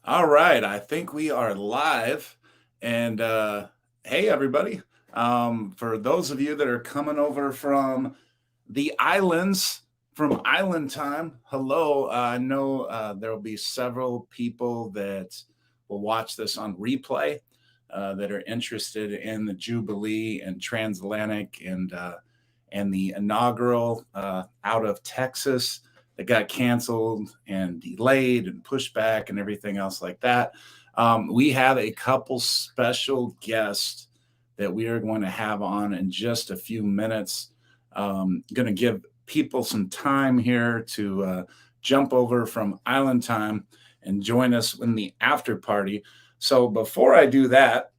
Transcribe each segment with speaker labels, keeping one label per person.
Speaker 1: All right, I think we are live. And hey, everybody. For those of you that are coming over from the islands, from island time, hello. I know there will be several people that will watch this on replay that are interested in the Jubilee and transatlantic and the inaugural out of Texas that got canceled and delayed and pushed back and everything else like that. We have a couple special guests that we are going to have on in just a few minutes. Going to give people some time here to jump over from island time and join us in the after party. So before I do that,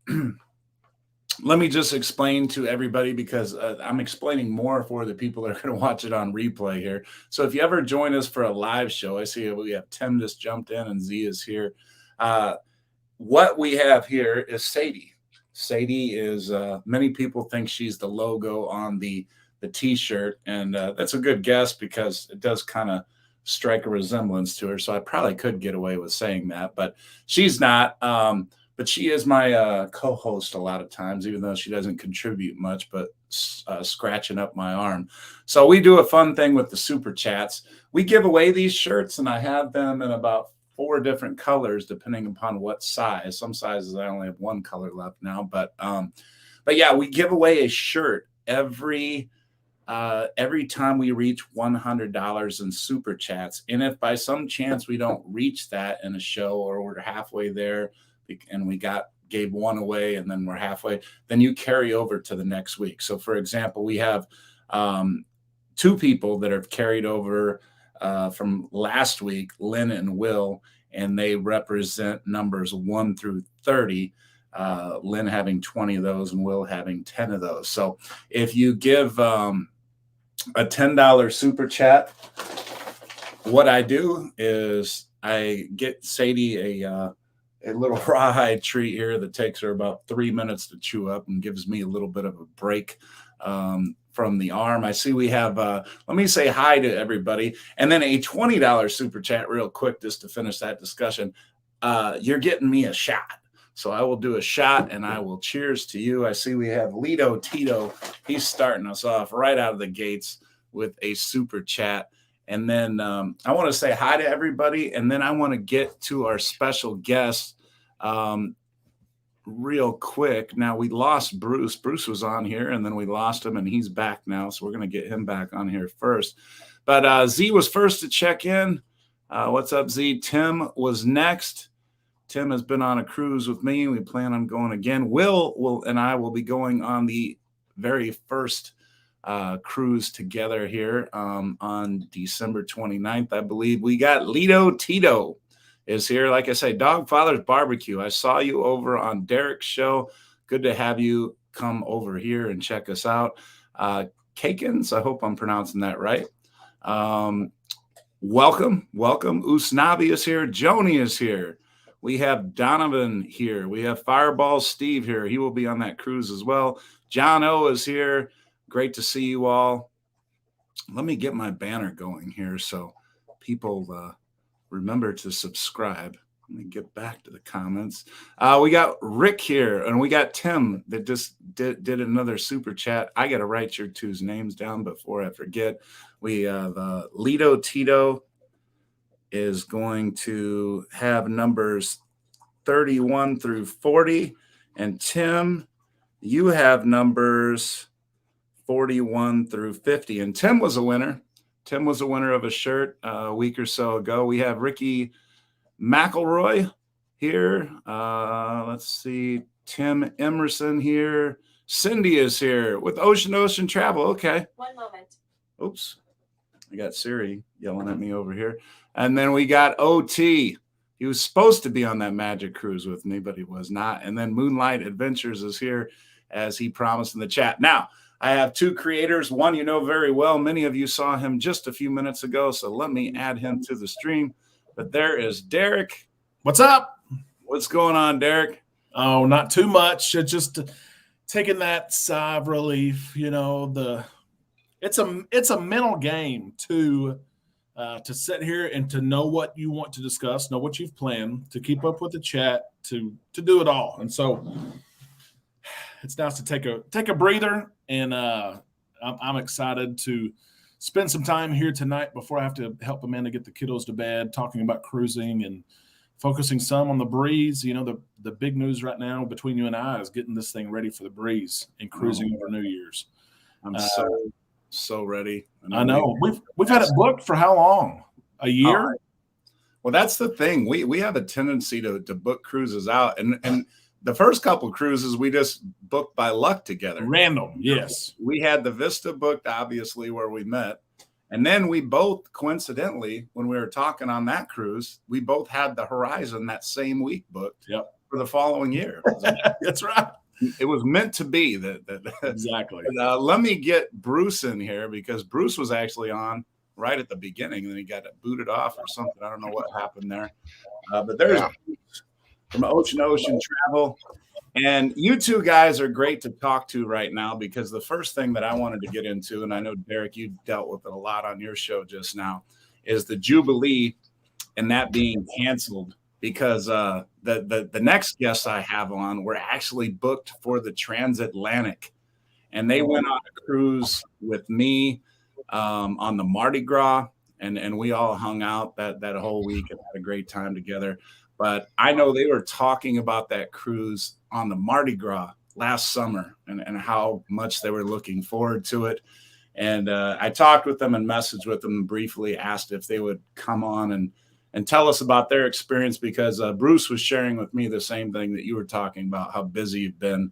Speaker 1: let me just explain to everybody because I'm explaining more for the people that are going to watch it on replay here. So if you ever join us for a live show, I see we have Tim just jumped in and Z is here. Uh, what we have here is Sadie. Sadie is many people think she's the logo on the T-shirt, and that's a good guess because it does kind of strike a resemblance to her. So I probably could get away with saying that, but she's not. But she is my co-host a lot of times, even though she doesn't contribute much, but scratching up my arm. So we do a fun thing with the super chats. We give away these shirts, and I have them in about 4 different colors, depending upon what size. Some sizes I only have one color left now, but yeah, we give away a shirt every time we reach $100 in super chats. And if by some chance we don't reach that in a show or we're halfway there and we gave one away and then we're halfway, then you carry over to the next week. So for example, we have 2 people that have carried over from last week, Lynn and Will, and they represent numbers 1 through 30. Lynn having 20 of those and Will having 10 of those. So if you give a $10 super chat, what I do is I get Sadie a little rawhide treat here that takes her about 3 minutes to chew up and gives me a little bit of a break from the arm. I see we have, let me say hi to everybody. And then a $20 super chat real quick just to finish that discussion. You're getting me a shot. So I will do a shot and I will cheers to you. I see we have Lido Tito. He's starting us off right out of the gates with a super chat. And then I want to say hi to everybody. And then I want to get to our special guest real quick. Now, we lost Bruce. Bruce was on here and then we lost him and he's back now. So we're going to get him back on here first. But Z was first to check in. What's up, Z? Tim was next. Tim has been on a cruise with me. We plan on going again. Will and I will be going on the very first cruise together here on December 29th, I believe. We got Lido Tito is here. Like I say, Dog Father's Barbecue. I saw you over on Derek's show. Good to have you come over here and check us out. Kakins, I hope I'm pronouncing that right. Welcome. Usnavi is here. Joni is here. We have Donovan here. We have Fireball Steve here. He will be on that cruise as well. John O is here. Great to see you all. Let me get my banner going here so people remember to subscribe. Let me get back to the comments. We got Rick here, and we got Tim that just did another super chat. I got to write your two's names down before I forget. We have Lido Tito is going to have numbers 31 through 40. And Tim, you have numbers 41 through 50. And Tim was a winner. Tim was a winner of a shirt a week or so ago. We have Ricky McElroy here. Let's see. Tim Emerson here. Cindy is here with Ocean Travel. Okay.
Speaker 2: One moment.
Speaker 1: Oops. I got Siri yelling at me over here. And then we got OT. He was supposed to be on that magic cruise with me, but he was not. And then Moonlight Adventures is here as he promised in the chat. Now, I have 2 creators. One you know very well. Many of you saw him just a few minutes ago, so let me add him to the stream. But there is Derek.
Speaker 3: What's up?
Speaker 1: What's going on, Derek?
Speaker 3: Oh, not too much. Just taking that sigh of relief. You know, it's a mental game to to sit here and to know what you want to discuss, know what you've planned, to keep up with the chat, to do it all. And so it's nice to take a breather, and I'm excited to spend some time here tonight before I have to help Amanda get the kiddos to bed, talking about cruising and focusing some on the breeze. You know, the big news right now between you and I is getting this thing ready for the breeze and cruising over New Year's.
Speaker 1: I'm so ready.
Speaker 3: I know we've had it booked for how long? A year?
Speaker 1: Well, that's the thing. We have a tendency to book cruises out, and the first couple cruises we just booked by luck together.
Speaker 3: Random, yes.
Speaker 1: We had the Vista booked, obviously, where we met. And then we both, coincidentally, when we were talking on that cruise, we both had the Horizon that same week booked for the following year.
Speaker 3: That's right.
Speaker 1: It was meant to be that
Speaker 3: exactly.
Speaker 1: Let me get Bruce in here, because Bruce was actually on right at the beginning, and then he got booted off or something. I don't know what happened there. But there's from Ocean Travel. And you two guys are great to talk to right now, because the first thing that I wanted to get into, and I know, Derek, you dealt with it a lot on your show just now, is the Jubilee and that being canceled, because the next guests I have on were actually booked for the transatlantic, and they went on a cruise with me on the Mardi Gras, and we all hung out that whole week and had a great time together. But I know they were talking about that cruise on the Mardi Gras last summer, and how much they were looking forward to it. And I talked with them and messaged with them and briefly asked if they would come on and tell us about their experience, because Bruce was sharing with me the same thing that you were talking about, how busy you've been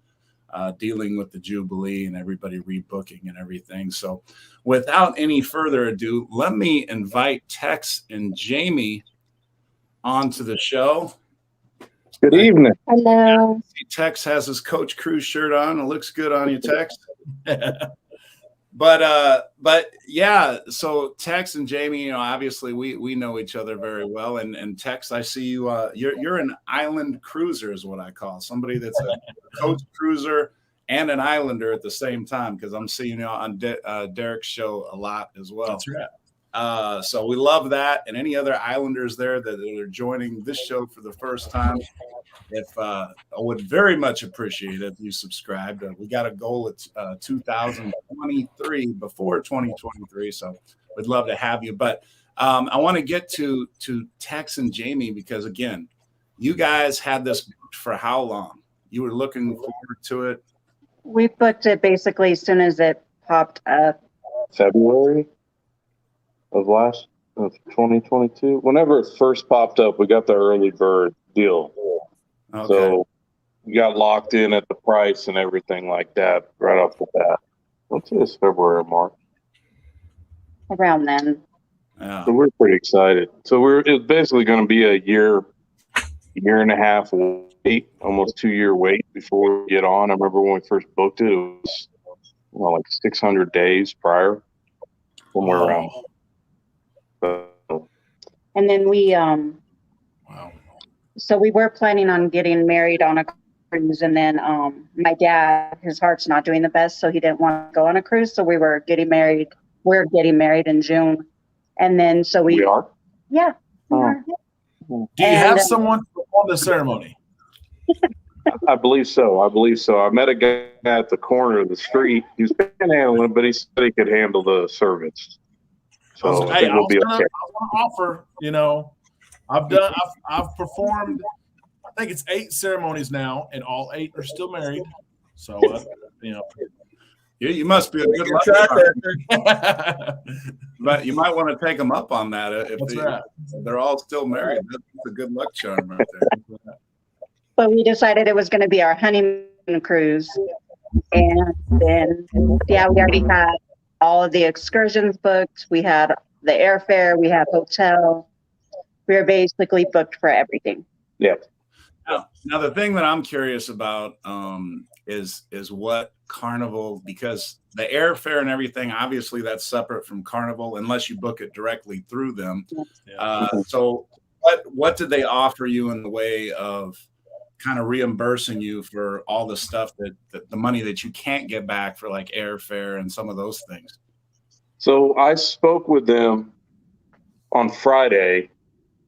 Speaker 1: dealing with the Jubilee and everybody rebooking and everything. So without any further ado, let me invite Tex and Jamie onto the show.
Speaker 2: Good evening.
Speaker 4: Hello.
Speaker 1: Tex has his Coach Cruise shirt on. It looks good on you, Tex. But yeah, so Tex and Jamie, you know, obviously we know each other very well. And Tex, I see you. You're an island cruiser, is what I call somebody that's a coach cruiser and an islander at the same time, because I'm seeing you on Derek's show a lot as well.
Speaker 3: That's right.
Speaker 1: So we love that. And any other islanders there that are joining this show for the first time, I would very much appreciate it if you subscribed. We got a goal at 2023 before 2023, so we'd love to have you. But I want to get to Tex and Jamie, because again, you guys had this booked for how long? You were looking forward to it.
Speaker 4: We booked it basically as soon as it popped up.
Speaker 2: February of 2022. Whenever it first popped up, we got the early bird deal.
Speaker 1: Okay.
Speaker 2: So we got locked in at the price and everything like that right off the bat. What's this, February or March?
Speaker 4: Around then.
Speaker 1: Yeah.
Speaker 2: So we're pretty excited. So it's basically going to be a year and a half wait, almost 2 year wait before we get on. I remember when we first booked it, it was like 600 days prior, somewhere around.
Speaker 4: And then we
Speaker 3: Wow.
Speaker 4: so we were planning on getting married on a cruise, and then my dad, his heart's not doing the best, so he didn't want to go on a cruise. So we're getting married in June. And then so we
Speaker 2: are?
Speaker 4: Yeah. We are.
Speaker 3: Do you have someone to perform the ceremony?
Speaker 2: I believe so. I met a guy at the corner of the street. He was panhandling, but he said he could handle the service. So I think we'll be okay.
Speaker 3: I want to offer, you know, I've performed, I think it's 8 ceremonies now, and all 8 are still married. So, you know.
Speaker 1: You must be a good luck charm. But you might want to take them up on that. If they're all still married, that's a good luck charm right there.
Speaker 4: But we decided it was going to be our honeymoon cruise. And then, we already had all of the excursions booked. We had the airfare, we had hotel. We were basically booked for everything.
Speaker 2: Yeah.
Speaker 1: Now the thing that I'm curious about is what Carnival, because the airfare and everything, obviously that's separate from Carnival unless you book it directly through them.
Speaker 3: Yeah.
Speaker 1: So what did they offer you in the way of kind of reimbursing you for all the stuff that the money that you can't get back for, like airfare and some of those things?
Speaker 2: So I spoke with them on Friday,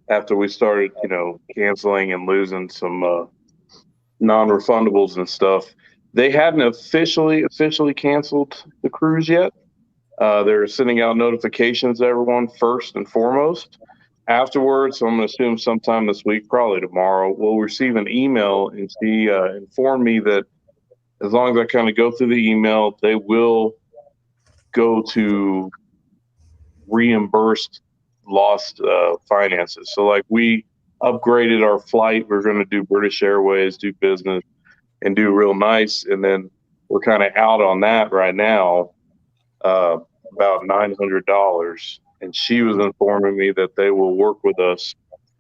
Speaker 2: after we started, canceling and losing some non-refundables and stuff, they hadn't officially canceled the cruise yet. They're sending out notifications to everyone first and foremost. Afterwards, so I'm going to assume sometime this week, probably tomorrow, we'll receive an email, and she informed me that as long as I kind of go through the email, they will go to reimbursed lost finances. So like we upgraded our flight. We're going to do British Airways, do business, and do real nice. And then we're kind of out on that right now, about $900. And she was informing me that they will work with us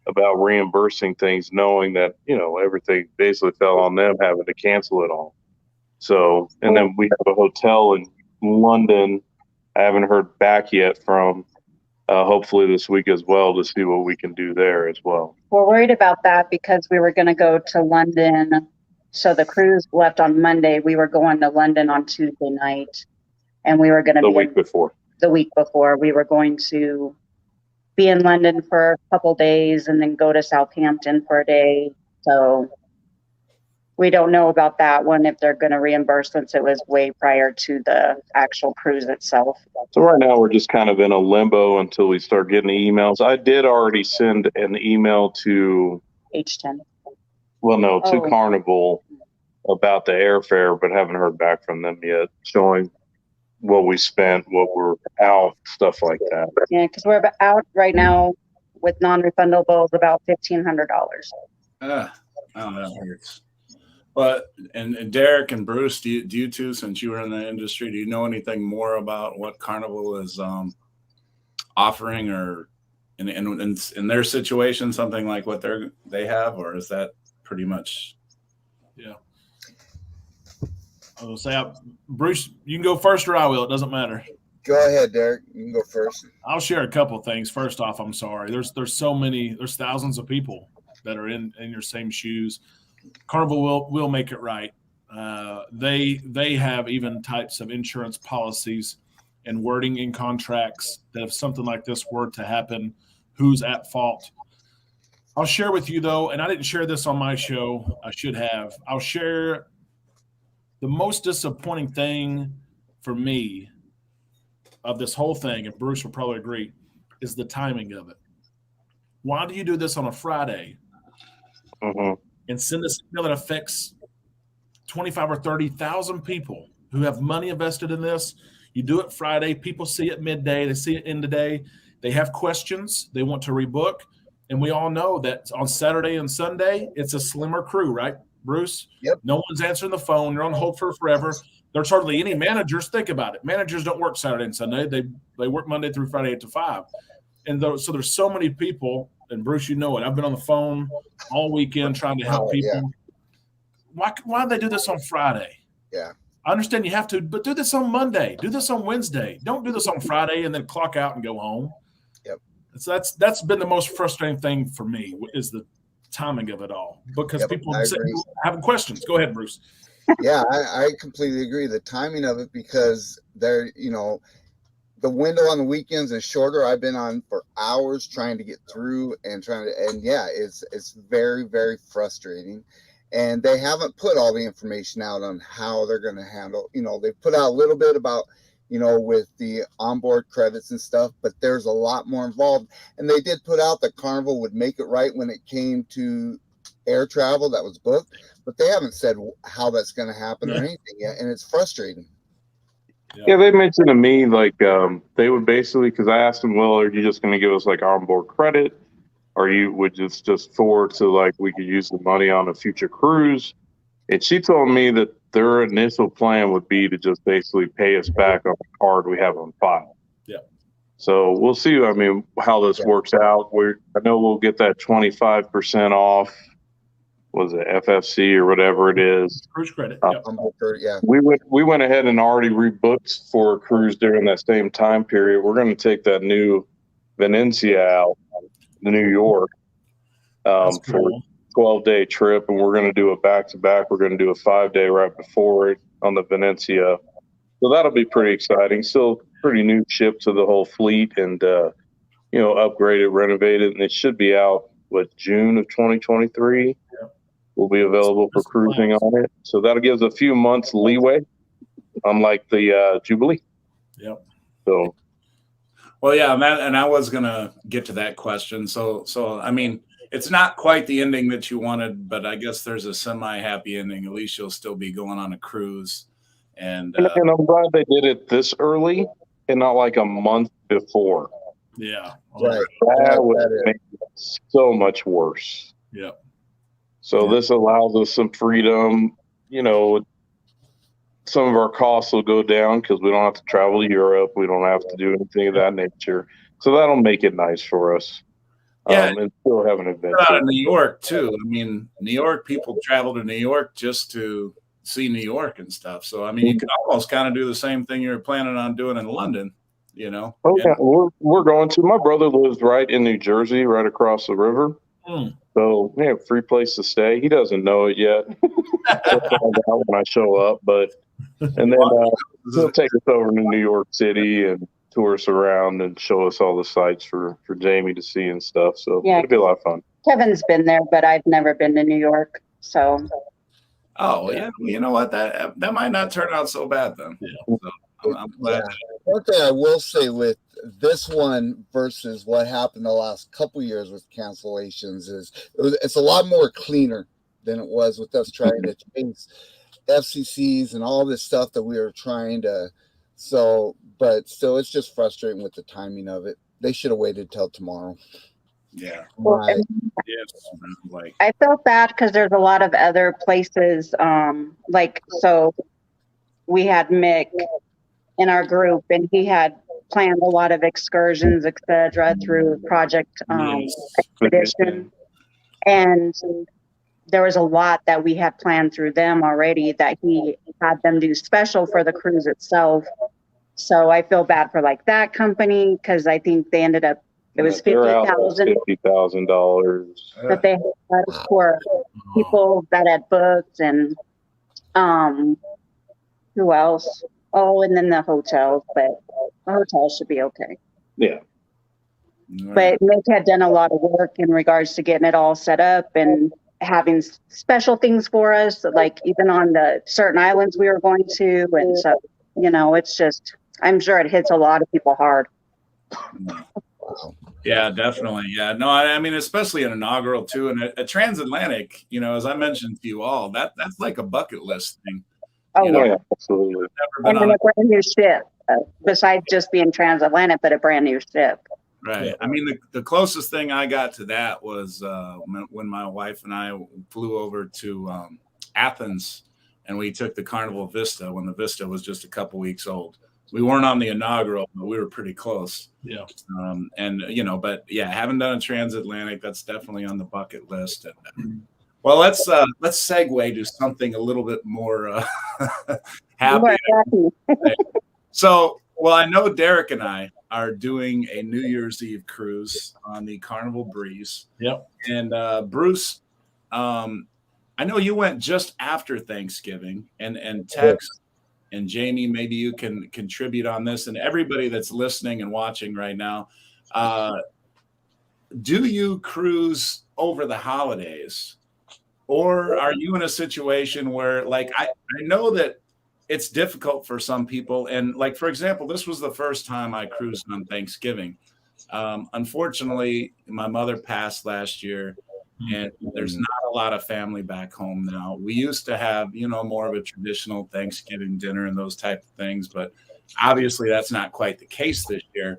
Speaker 2: about reimbursing things, knowing that, everything basically fell on them having to cancel it all. So, and then we have a hotel in London I haven't heard back yet from, hopefully this week as well, to see what we can do there as well.
Speaker 4: We're worried about that because we were going to go to London. So the cruise left on Monday. We were going to London on Tuesday night, and we were going to
Speaker 2: The week before
Speaker 4: we were going to be in London for a couple days and then go to Southampton for a day. So we don't know about that one, if they're going to reimburse, since it was way prior to the actual cruise itself.
Speaker 2: So right now we're just kind of in a limbo until we start getting the emails. I did already send an email to
Speaker 4: H10.
Speaker 2: To Carnival about the airfare, but haven't heard back from them yet, showing what we spent, what we're out, stuff like that.
Speaker 4: Yeah, because we're out right now with non-refundables about $1,500.
Speaker 1: Oh, that hurts. But and Derek and Bruce, do you two, since you were in the industry, do you know anything more about what Carnival is offering, or in their situation, something like what they have, or is that pretty much?
Speaker 3: Yeah. I will say, Bruce, you can go first, or I will. It doesn't matter.
Speaker 5: Go ahead, Derek. You can go first.
Speaker 3: I'll share a couple of things. First off, I'm sorry. There's thousands of people that are in your same shoes. Carnival will make it right. They have even types of insurance policies and wording in contracts that if something like this were to happen, who's at fault. I'll share with you though, and I didn't share this on my show. I should have. I'll share the most disappointing thing for me of this whole thing, and Bruce will probably agree, is the timing of it. Why do you do this on a Friday and send a signal that affects 25 or 30,000 people who have money invested in this? You do it Friday. People see it midday. They see it in the day. They have questions. They want to rebook. And we all know that on Saturday and Sunday, it's a slimmer crew, right, Bruce?
Speaker 5: Yep.
Speaker 3: No one's answering the phone. You're on hold for forever. There's hardly any managers. Think about it. Managers don't work Saturday and Sunday. They work Monday through Friday 8 to 5. And so there's so many people, and Bruce, you know it. I've been on the phone all weekend trying to help people. Yeah. Why do they do this on Friday?
Speaker 5: Yeah.
Speaker 3: I understand you have to, but do this on Monday. Do this on Wednesday. Don't do this on Friday and then clock out and go home.
Speaker 5: Yep.
Speaker 3: So that's been the most frustrating thing for me, is the timing of it all, because people having questions. Go ahead, Bruce.
Speaker 5: Yeah, I completely agree. The timing of it, because they're, the window on the weekends is shorter. I've been on for hours trying to get through and it's very, very frustrating. And they haven't put all the information out on how they're going to handle, they put out a little bit about, with the onboard credits and stuff, but there's a lot more involved. And they did put out that Carnival would make it right when it came to air travel that was booked, but they haven't said how that's going to happen or anything yet. And it's frustrating.
Speaker 2: Yeah, they mentioned to me, like, they would basically, because I asked them, well, are you just going to give us like onboard credit? Or you would just forward to, like, we could use the money on a future cruise? And she told me that their initial plan would be to just basically pay us back on the card we have on file.
Speaker 3: Yeah.
Speaker 2: So we'll see, how this works out. I know we'll get that 25% off. Was it FFC or whatever it is?
Speaker 3: Cruise credit.
Speaker 5: Yeah.
Speaker 2: We went ahead and already rebooked for a cruise during that same time period. We're going to take that new Venecia out, the New York,
Speaker 3: Cool.
Speaker 2: for a 12-day trip, and we're going to do a back-to-back. We're going to do a 5-day right before it on the Venecia. So that'll be pretty exciting. Still pretty new ship to the whole fleet, and upgraded, renovated, and it should be out June of 2023. Will be available for cruising on it. So that'll give us a few months leeway, unlike the Jubilee.
Speaker 3: Yep.
Speaker 2: So,
Speaker 1: well, yeah, and I was gonna get to that question. So I mean, it's not quite the ending that you wanted, but I guess there's a semi-happy ending. At least you'll still be going on a cruise, and
Speaker 2: and I'm glad they did it this early and not like a month before.
Speaker 3: Yeah.
Speaker 5: Right.
Speaker 2: That would make it so much worse.
Speaker 3: Yep.
Speaker 2: So this allows us some freedom. Some of our costs will go down because we don't have to travel to Europe. We don't have to do anything of that nature. So that'll make it nice for us.
Speaker 1: Yeah,
Speaker 2: and still have an adventure.
Speaker 1: Out of New York too. I mean, New York people travel to New York just to see New York and stuff. So I mean, you can almost kind of do the same thing you're planning on doing in London.
Speaker 2: Oh yeah, we're going to. My brother lives right in New Jersey, right across the river. So we have a free place to stay. He doesn't know it yet. He'll find out when I show up, and then he'll take us over to New York City and tour us around and show us all the sights for Jamie to see and stuff. So it'll be a lot of fun.
Speaker 4: Kevin's been there, but I've never been to New York. So.
Speaker 1: Oh yeah, you know what? That might not turn out so bad then. Yeah. So I'm glad.
Speaker 5: One thing I will say with this one versus what happened the last couple years with cancellations is it's a lot more cleaner than it was with us trying to chase FCCs and all this stuff that we were trying to. So, but still, it's just frustrating with the timing of it. They should have waited till tomorrow.
Speaker 1: Yeah.
Speaker 4: Well,
Speaker 1: Like
Speaker 4: I felt bad because there's a lot of other places. So we had Mick in our group, and he had planned a lot of excursions, etc., through Project Expedition, and there was a lot that we had planned through them already that he had them do special for the cruise itself. So I feel bad for like that company because I think they ended up it was
Speaker 2: $50,000
Speaker 4: that they had for people that had booked, and who else? Oh, and then the hotels, but the hotels should be okay.
Speaker 2: Yeah.
Speaker 4: But Nick had done a lot of work in regards to getting it all set up and having special things for us, like even on the certain islands we were going to. And so, it's just, I'm sure it hits a lot of people hard.
Speaker 1: Yeah, definitely. Yeah, no, I mean, especially an inaugural too, and a transatlantic. As I mentioned to you all, that's like a bucket list thing.
Speaker 4: Oh
Speaker 2: yeah, absolutely.
Speaker 4: And then a brand new ship, besides just being transatlantic, but a brand new ship.
Speaker 1: Right. Yeah. I mean, the closest thing I got to that was when my wife and I flew over to Athens, and we took the Carnival Vista when the Vista was just a couple weeks old. We weren't on the inaugural, but we were pretty close.
Speaker 3: Yeah.
Speaker 1: But yeah, haven't done a transatlantic. That's definitely on the bucket list. And, well, let's segue to something a little bit more happy. So, I know Derek and I are doing a New Year's Eve cruise on the Carnival Breeze.
Speaker 3: Yep.
Speaker 1: And Bruce, I know you went just after Thanksgiving, and Tex and Jamie, maybe you can contribute on this, and everybody that's listening and watching right now. Do you cruise over the holidays? Or are you in a situation where, like, I know that it's difficult for some people. And, like, for example, this was the first time I cruised on Thanksgiving. Unfortunately, my mother passed last year, and there's not a lot of family back home now. We used to have, more of a traditional Thanksgiving dinner and those type of things. But obviously, that's not quite the case this year.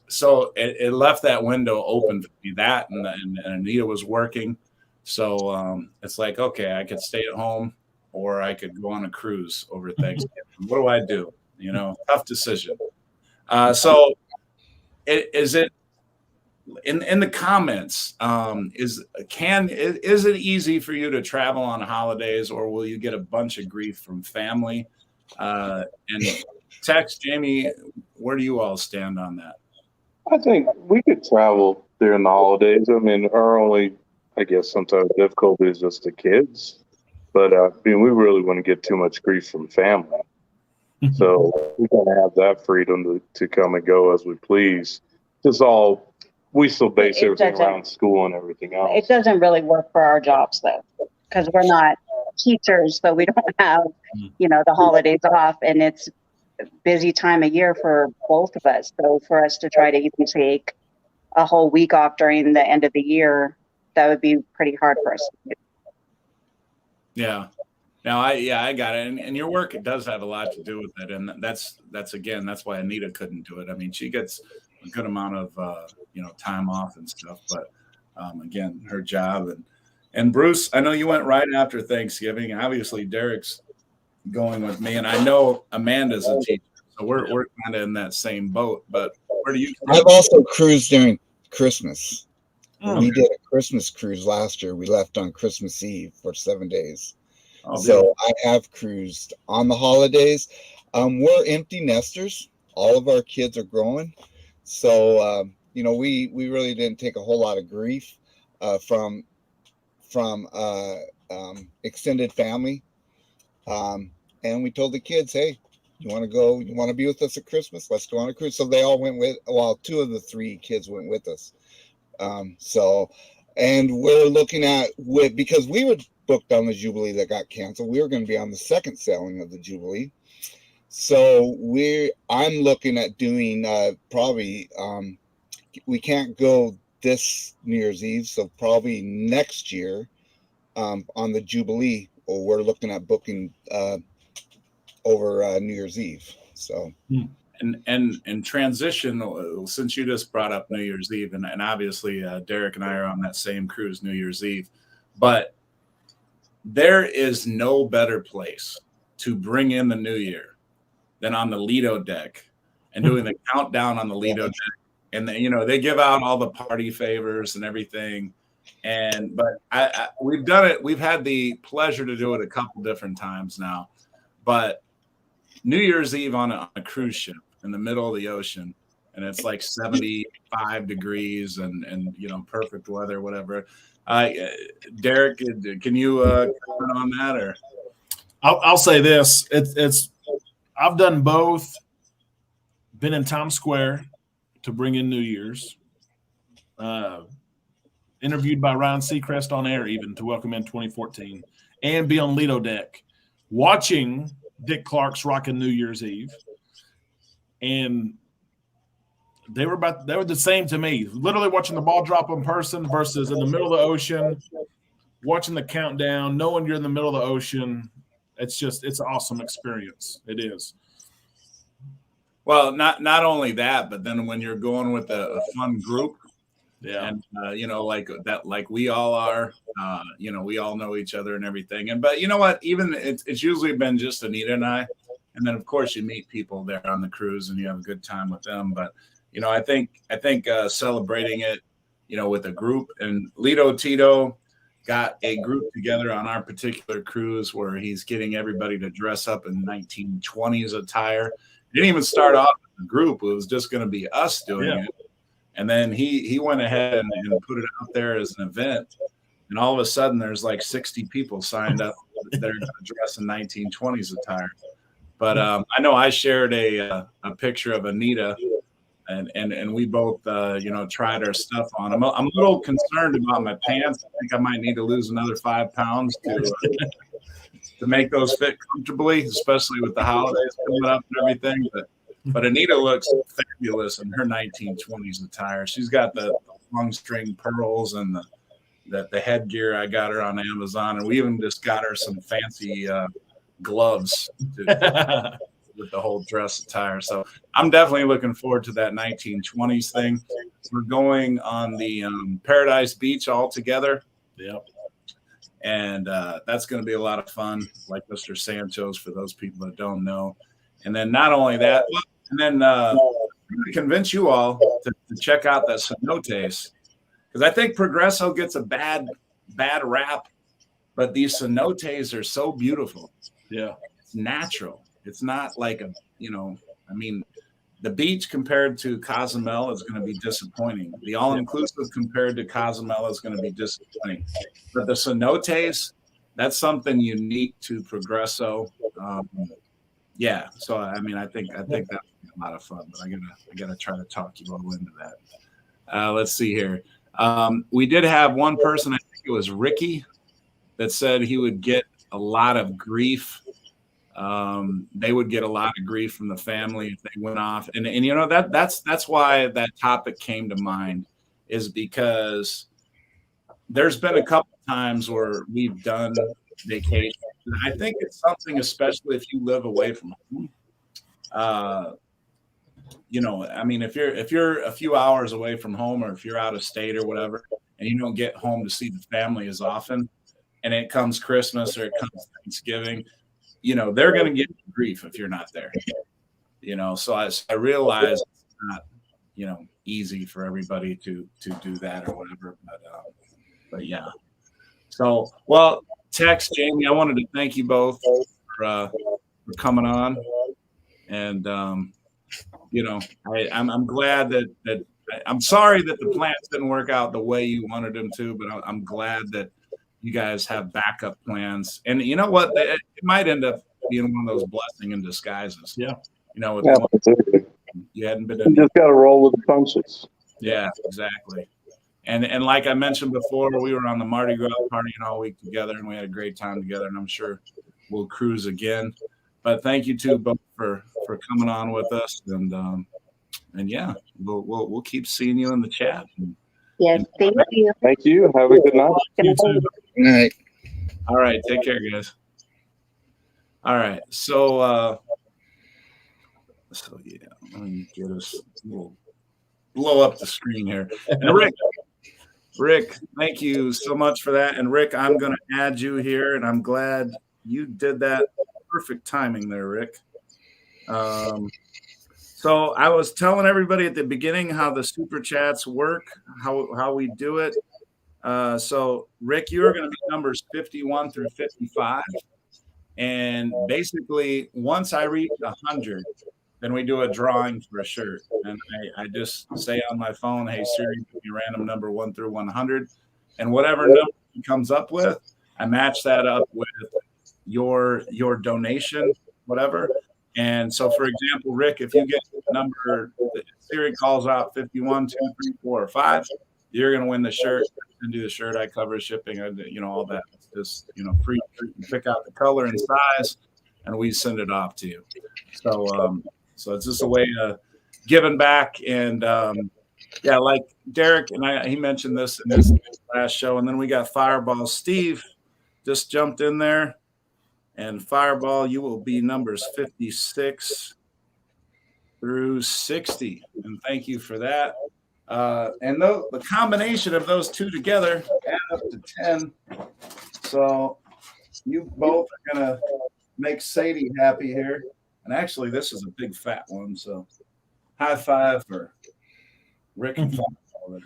Speaker 1: So it left that window open for me, that, and Anita was working. So it's like, okay, I could stay at home or I could go on a cruise over Thanksgiving. What do? Tough decision. So is it in the comments? Is it easy for you to travel on holidays, or will you get a bunch of grief from family? And Tex, Jamie, where do you all stand on that?
Speaker 2: I think we could travel during the holidays. I mean, our only, I guess, sometimes difficulty is just the kids. But we really wouldn't get too much grief from family. So we kind of have that freedom to come and go as we please. Just all, we still base
Speaker 4: It
Speaker 2: everything
Speaker 4: doesn't-
Speaker 2: around school and everything else.
Speaker 4: It doesn't really work for our jobs though, because we're not teachers, so we don't have, the holidays off, and it's a busy time of year for both of us. So for us to try to even take a whole week off during the end of the year, that would be pretty hard for us to do.
Speaker 1: Yeah. Now I got it. And your work, it does have a lot to do with it. And that's why Anita couldn't do it. I mean, she gets a good amount of, time off and stuff, but again, her job and Bruce, I know you went right after Thanksgiving. Obviously Derek's going with me, and I know Amanda's a teacher. So we're kind of in that same boat, but where do you?
Speaker 5: I've also cruised during Christmas.
Speaker 3: Oh,
Speaker 5: We did a Christmas cruise last year. We left on Christmas Eve for 7 days.
Speaker 1: Oh,
Speaker 5: So I have cruised on the holidays. We're empty nesters. All of our kids are growing. So, we really didn't take a whole lot of grief from extended family. And we told the kids, hey, you want to go? You want to be with us at Christmas? Let's go on a cruise. So they all went with, well, 2 of the 3 kids went with us. And we're looking at, because we were booked on the Jubilee that got canceled, we were going to be on the second sailing of the Jubilee. So I'm looking at doing probably, we can't go this New Year's Eve, so probably next year on the Jubilee, or we're looking at booking over New Year's Eve. So.
Speaker 1: And transition, since you just brought up New Year's Eve, and obviously Derek and I are on that same cruise New Year's Eve, but there is no better place to bring in the new year than on the Lido deck and doing the countdown on the Lido deck. And they give out all the party favors and everything. But we've done it. We've had the pleasure to do it a couple different times now, but New Year's Eve on a cruise ship in the middle of the ocean, and it's like 75 degrees and perfect weather, whatever. Derek, can you comment on that? Or
Speaker 3: I'll say this: it's I've done both. Been in Times Square to bring in New Year's. Interviewed by Ryan Seacrest on air, even to welcome in 2014, and be on Lido deck, watching Dick Clark's rocking New Year's Eve, and they were the same to me. Literally watching the ball drop in person versus in the middle of the ocean, watching the countdown, knowing you're in the middle of the ocean. It's an awesome experience. It is.
Speaker 1: Well, not only that, but then when you're going with a fun group,
Speaker 3: yeah,
Speaker 1: and like that, like we all are, we all know each other and everything. But you know what? Even it's usually been just Anita and I, and then of course you meet people there on the cruise and you have a good time with them. But I think celebrating it, with a group, and Lito Tito got a group together on our particular cruise where he's getting everybody to dress up in 1920s attire. It didn't even start off as a group; it was just going to be us doing it. And then he went ahead and put it out there as an event. And all of a sudden, there's like 60 people signed up that are going to dress in 1920s attire. But I know I shared a picture of Anita, and we both, tried our stuff on. I'm a little concerned about my pants. I think I might need to lose another 5 pounds to make those fit comfortably, especially with the holidays coming up and everything. But Anita looks fabulous in her 1920s attire. She's got the long string pearls and the headgear. I got her on Amazon, and we even just got her some fancy gloves with the whole dress attire. So I'm definitely looking forward to that 1920s thing. We're going on the Paradise Beach all together.
Speaker 3: Yep.
Speaker 1: And that's going to be a lot of fun, like Mr. Sancho's, for those people that don't know. And then not only that, and then I'm going to convince you all to check out that cenotes, because I think Progresso gets a bad rap, but these cenotes are so beautiful.
Speaker 3: Yeah,
Speaker 1: it's natural. It's not like the beach compared to Cozumel is going to be disappointing. The all-inclusive compared to Cozumel is going to be disappointing. But the cenotes, that's something unique to Progresso. So I think that's a lot of fun, but I gotta try to talk you all into that. Let's see here. We did have one person, I think it was Ricky, that said he would get a lot of grief. They would get a lot of grief from the family if they went off, and you know that's why that topic came to mind, is because there's been a couple times where we've done vacation. I think it's something, especially if you live away from home. You know, I mean, if you're a few hours away from home, or if you're out of state or whatever, and you don't get home to see the family as often, and it comes Christmas or it comes Thanksgiving, you know, they're going to get grief if you're not there. You know, so I realize it's not, you know, easy for everybody to do that or whatever, but yeah. So, well, Tex, Jamie, I wanted to thank you both for coming on, and you know, I'm glad that I'm sorry that the plans didn't work out the way you wanted them to, but I'm glad that you guys have backup plans. And you know what? It might end up being one of those blessing in disguises.
Speaker 3: Yeah.
Speaker 1: You know, with you hadn't been.
Speaker 2: You just got to roll with the punches.
Speaker 1: Yeah, exactly. And like I mentioned before, we were on the Mardi Gras partying all week together, and we had a great time together. And I'm sure we'll cruise again. But thank you two both for coming on with us, and yeah, we'll keep seeing you in the chat.
Speaker 4: Yes, thank you.
Speaker 2: Thank you. Have a good night.
Speaker 3: You too.
Speaker 5: Good night.
Speaker 1: All right, take care, guys. All right, so yeah, let me get us. We'll blow up the screen here. And Rick, thank you so much for that. And Rick, I'm going to add you here, and I'm glad you did that. Perfect timing there, Rick. So I was telling everybody at the beginning how the super chats work, how we do it. So Rick, you are going to be numbers 51 through 55. And basically, once I reach 100, then we do a drawing for a shirt. And I just say on my phone, hey, Siri, give me a random number 1 through 100. And whatever number he comes up with, I match that up with your donation, whatever. And so, for example, Rick, if you get the number that Siri calls out 51, 2, 3, 4, or 5, you're going to win the shirt. And do the shirt, I cover shipping, you know, all that. It's just, you know, free. You pick out the color and size, and we send it off to you. So it's just a way of giving back. And yeah, like Derek and he mentioned this in his last show. And then we got Fireball. Steve just jumped in there. And Fireball, you will be numbers 56 through 60. And thank you for that. And the combination of those two together add up to 10. So you both are going to make Sadie happy here. And actually, this is a big fat one. So high five for Rick and Fireball.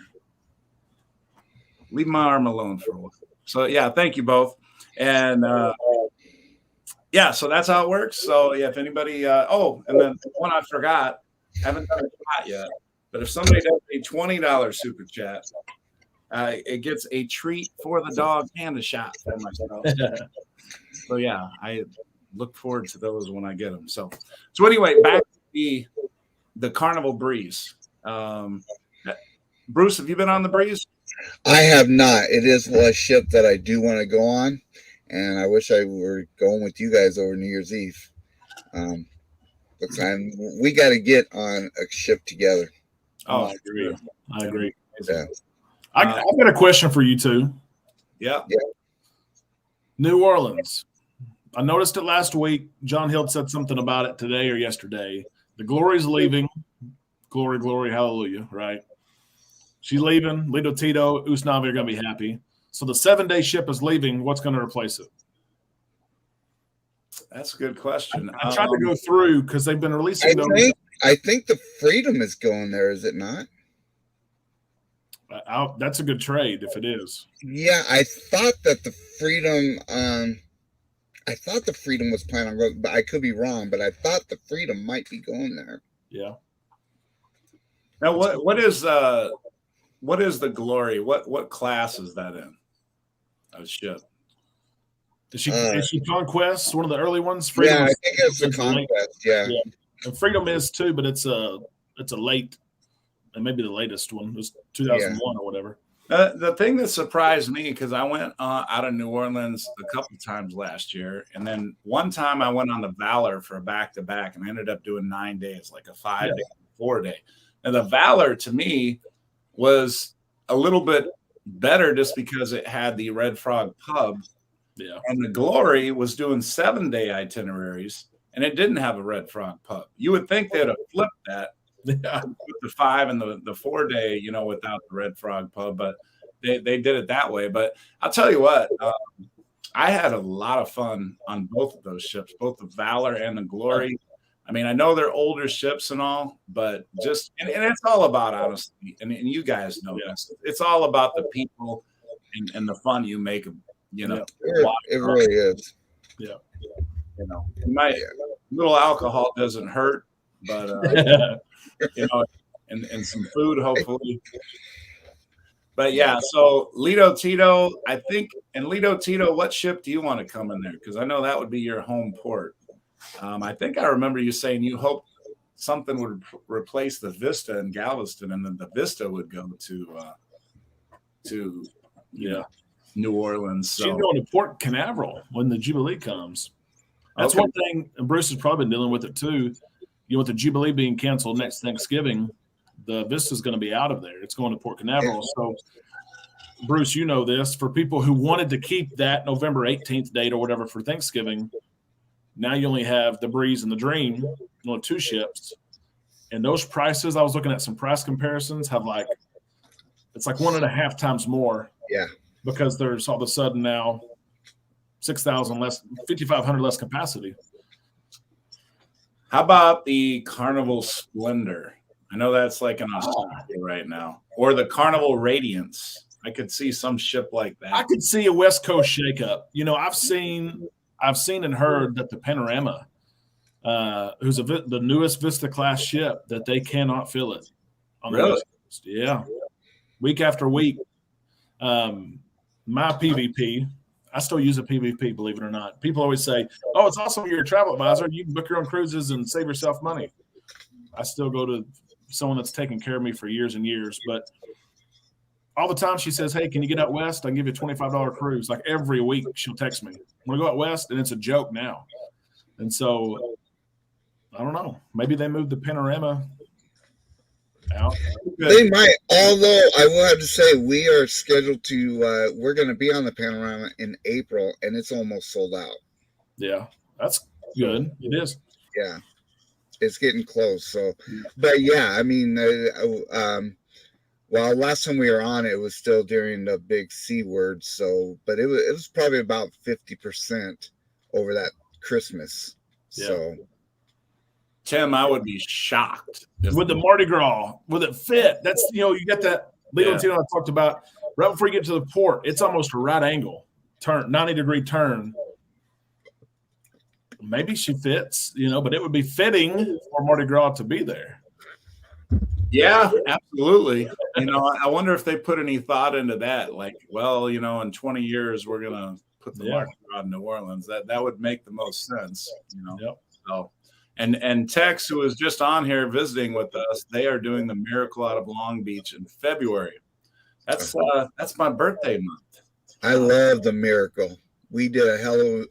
Speaker 1: Leave my arm alone for a while. So, yeah, thank you both. And yeah, so that's how it works. So yeah, if anybody, and then one I forgot, haven't done a shot yet, but if somebody does a $20 super chat, it gets a treat for the dog and a shot for myself. So yeah, I look forward to those when I get them. So anyway, back to the Carnival Breeze. Bruce, have you been on the Breeze?
Speaker 5: I have not. It is a ship that I do want to go on. And I wish I were going with you guys over New Year's Eve. We got to get on a ship together.
Speaker 3: Oh, I agree.
Speaker 5: Yeah.
Speaker 3: I've got a question for you two.
Speaker 1: Yeah.
Speaker 3: New Orleans. I noticed it last week. John Hill said something about it today or yesterday. The Glory's leaving. Glory, glory, hallelujah, right? She's leaving. Lido Tito, Usnavi are going to be happy. So the 7-day ship is leaving. What's going to replace it?
Speaker 1: That's a good question.
Speaker 3: I tried to go through because they've been releasing those.
Speaker 5: I think the Freedom is going there, is it not?
Speaker 3: That's a good trade if it is.
Speaker 5: Yeah, I thought that the Freedom. I thought the Freedom was planning on going, but I could be wrong. But I thought the Freedom might be going there.
Speaker 3: Yeah.
Speaker 1: Now, what is the Glory? What class is that in? Oh shit!
Speaker 3: Is she Conquest? One of the early ones?
Speaker 5: Yeah, I think it's the Conquest. Yeah.
Speaker 3: And Freedom is too, but it's a late, and maybe the latest one. It was 2001 or whatever.
Speaker 1: The thing that surprised me, because I went out of New Orleans a couple times last year, and then one time I went on the Valor for a back-to-back, and I ended up doing 9 days, like a 5-day, 4-day. And the Valor to me was a little bit better just because it had the Red Frog pub.
Speaker 3: Yeah.
Speaker 1: And the Glory was doing 7-day itineraries, and it didn't have a Red Frog pub. You would think they'd have flipped that. With the 5 and the 4-day, without the Red Frog pub, but they did it that way. But I'll tell you what, I had a lot of fun on both of those ships, both the Valor and the Glory. I mean, I know they're older ships and all, but just and it's all about honesty, and you guys know this. It's all about the people and the fun you make them.
Speaker 5: It really is.
Speaker 3: Yeah,
Speaker 1: little alcohol doesn't hurt, but and some food, hopefully. But yeah, so Lido Tito, I think, and Lido Tito, what ship do you want to come in there? Because I know that would be your home port. I think I remember you saying you hoped something would replace the Vista in Galveston, and then the Vista would go to New Orleans. So.
Speaker 3: She's going to Port Canaveral when the Jubilee comes. That's one thing, and Bruce has probably been dealing with it too. With the Jubilee being canceled next Thanksgiving, the Vista is going to be out of there. It's going to Port Canaveral. So, Bruce, you know this. For people who wanted to keep that November 18th date or whatever for Thanksgiving, now you only have the Breeze and the Dream, 2 ships. And those prices, I was looking at some price comparisons, it's like 1.5 times more.
Speaker 5: Yeah.
Speaker 3: Because there's all of a sudden now 6,000 less, 5,500 less capacity.
Speaker 1: How about the Carnival Splendor? I know that's like an Australia right now. Or the Carnival Radiance. I could see some ship like that.
Speaker 3: I could see a West Coast shakeup. I've seen and heard that the Panorama, who's the newest Vista class ship, that they cannot fill it on the West Coast. Yeah. Week after week. My PVP, I still use a PVP, believe it or not. People always say, oh, it's awesome you're a travel advisor. You can book your own cruises and save yourself money. I still go to someone that's taken care of me for years and years. But all the time she says, hey, can you get out west? I can give you a $25 cruise. Like every week she'll text me. I'm going to go out west, and it's a joke now. And so, I don't know. Maybe they moved the Panorama out.
Speaker 5: They might, although I will have to say we are scheduled to we're going to be on the Panorama in April, and it's almost sold out.
Speaker 3: Yeah, that's good. It is.
Speaker 5: Yeah, it's getting close. So, but yeah, I mean, well, last time we were on, it was still during the big C word. So, but it was probably about 50% over that Christmas. Yeah. So.
Speaker 1: Tim, I would be shocked.
Speaker 3: With the Mardi Gras, will it fit? That's, you get that legal I talked about right before you get to the port. It's almost a right angle turn, 90-degree turn. Maybe she fits, but it would be fitting for Mardi Gras to be there.
Speaker 1: Yeah, absolutely. I wonder if they put any thought into that. Like, well, in 20 years, we're going to put the Mardi Gras in New Orleans. That would make the most sense,
Speaker 3: Yep.
Speaker 1: So. And Tex, who was just on here visiting with us, they are doing the Miracle out of Long Beach in February. That's my birthday month.
Speaker 5: I love the Miracle. We did a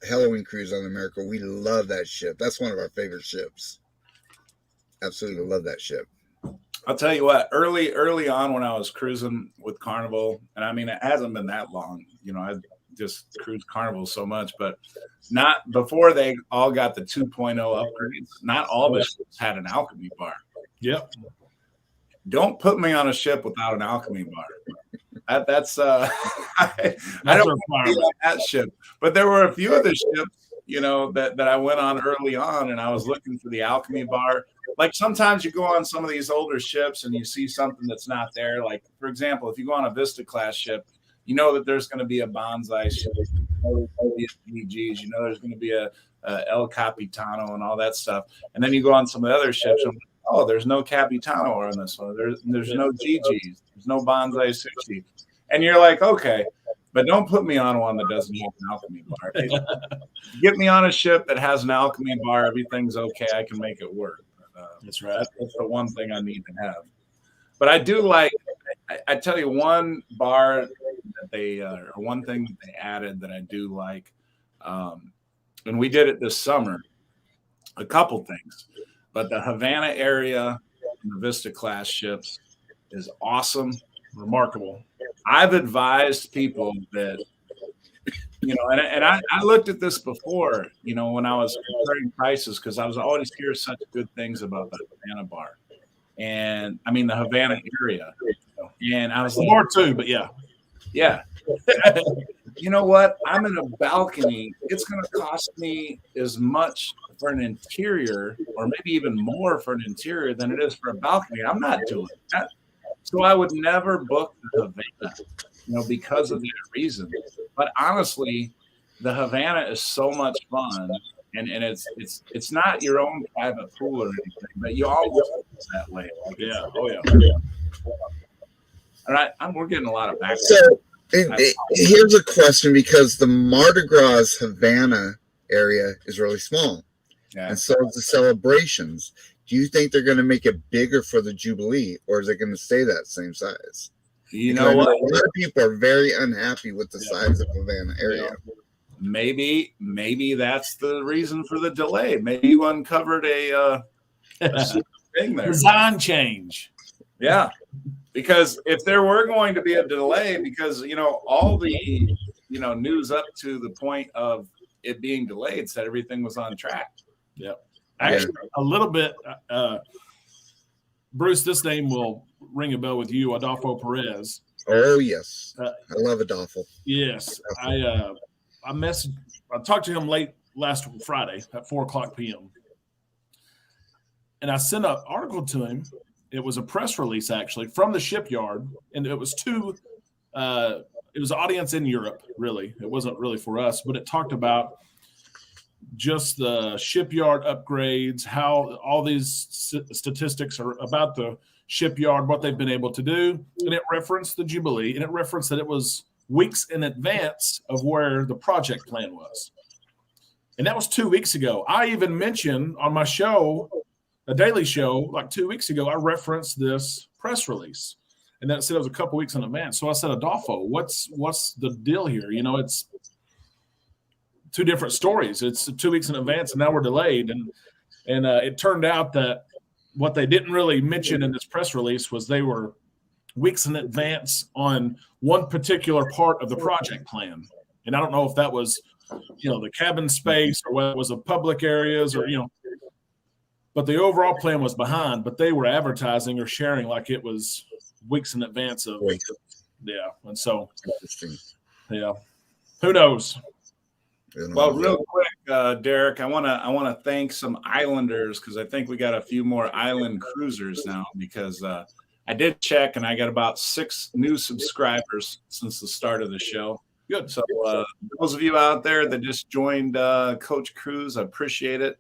Speaker 5: Halloween cruise on the Miracle. We love that ship. That's one of our favorite ships. Absolutely love that ship.
Speaker 1: I'll tell you what, early on when I was cruising with Carnival, and I mean, it hasn't been that long, I just cruised Carnival so much, but not before they all got the 2.0 upgrades. Not all the ships had an alchemy bar.
Speaker 3: Yep.
Speaker 1: Don't put me on a ship without an alchemy bar. That's I don't want to be on that ship. But there were a few of the ships, that I went on early on, and I was looking for the alchemy bar. Like sometimes you go on some of these older ships and you see something that's not there. Like, for example, if you go on a Vista class ship, you know that there's going to be a bonsai ship, DGs, there's going to be a El Capitano and all that stuff. And then you go on some of the other ships, and there's no Capitano on this one. There's no GGs. There's no bonsai sushi. And you're like, okay, but don't put me on one that doesn't have an alchemy bar. Get me on a ship that has an alchemy bar. Everything's okay. I can make it work.
Speaker 3: That's right.
Speaker 1: That's the one thing I need to have. But I do like. I tell you, one bar that they or one thing that they added that I do like, and we did it this summer. A couple things, but the Havana area and the Vista class ships is awesome,
Speaker 3: Remarkable.
Speaker 1: I've advised people that, and I looked at this before, when I was comparing prices, because I was always hearing such good things about the Havana bar. And I mean, the Havana area. And I was like,
Speaker 3: More too, but yeah.
Speaker 1: Yeah. You know what? I'm in a balcony. It's going to cost me as much for an interior, or maybe even more for an interior than it is for a balcony. I'm not doing that. So I would never book the Havana, because of that reason. But honestly, the Havana is so much fun, and it's not your own private pool or anything, but you always feel that way. Like,
Speaker 3: Yeah. Oh yeah.
Speaker 1: All right, we're getting a lot of back.
Speaker 5: So here's a question, because the Mardi Gras Havana area is really small, and so is the celebrations. Do you think they're going to make it bigger for the Jubilee, or is it going to stay that same size?
Speaker 1: You know what?
Speaker 5: A lot of people are very unhappy with the size of the Havana area.
Speaker 1: Maybe that's the reason for the delay. Maybe you uncovered a thing there.
Speaker 3: Design change.
Speaker 1: Yeah, because if there were going to be a delay, because all the news up to the point of it being delayed said everything was on track.
Speaker 3: Yep. Actually, a little bit. Bruce, this name will ring a bell with you, Adolfo Perez.
Speaker 5: Oh yes, I love Adolfo.
Speaker 3: Yes, I talked to him late last Friday at 4:00 p.m. and I sent an article to him. It was a press release actually from the shipyard, and it was it was an audience in Europe. Really, it wasn't really for us, but it talked about just the shipyard upgrades, how all these statistics are about the shipyard, what they've been able to do. And it referenced the Jubilee, and it referenced that it was weeks in advance of where the project plan was. And that was 2 weeks ago. I even mentioned on my show, a daily show, like 2 weeks ago, I referenced this press release. And then it said it was a couple weeks in advance. So I said, Adolfo, what's the deal here? It's two different stories. It's 2 weeks in advance, and now we're delayed. And it turned out that what they didn't really mention in this press release was they were weeks in advance on one particular part of the project plan. And I don't know if that was, the cabin space, or whether it was the public areas, or, but the overall plan was behind, but they were advertising or sharing like it was weeks in advance of, yeah. And so, yeah, who knows?
Speaker 1: Well, real quick, Derek, I want to thank some Islanders, because I think we got a few more Island cruisers now, because I did check and I got about 6 new subscribers since the start of the show.
Speaker 3: Good.
Speaker 1: So those of you out there that just joined Coach Cruise, I appreciate it.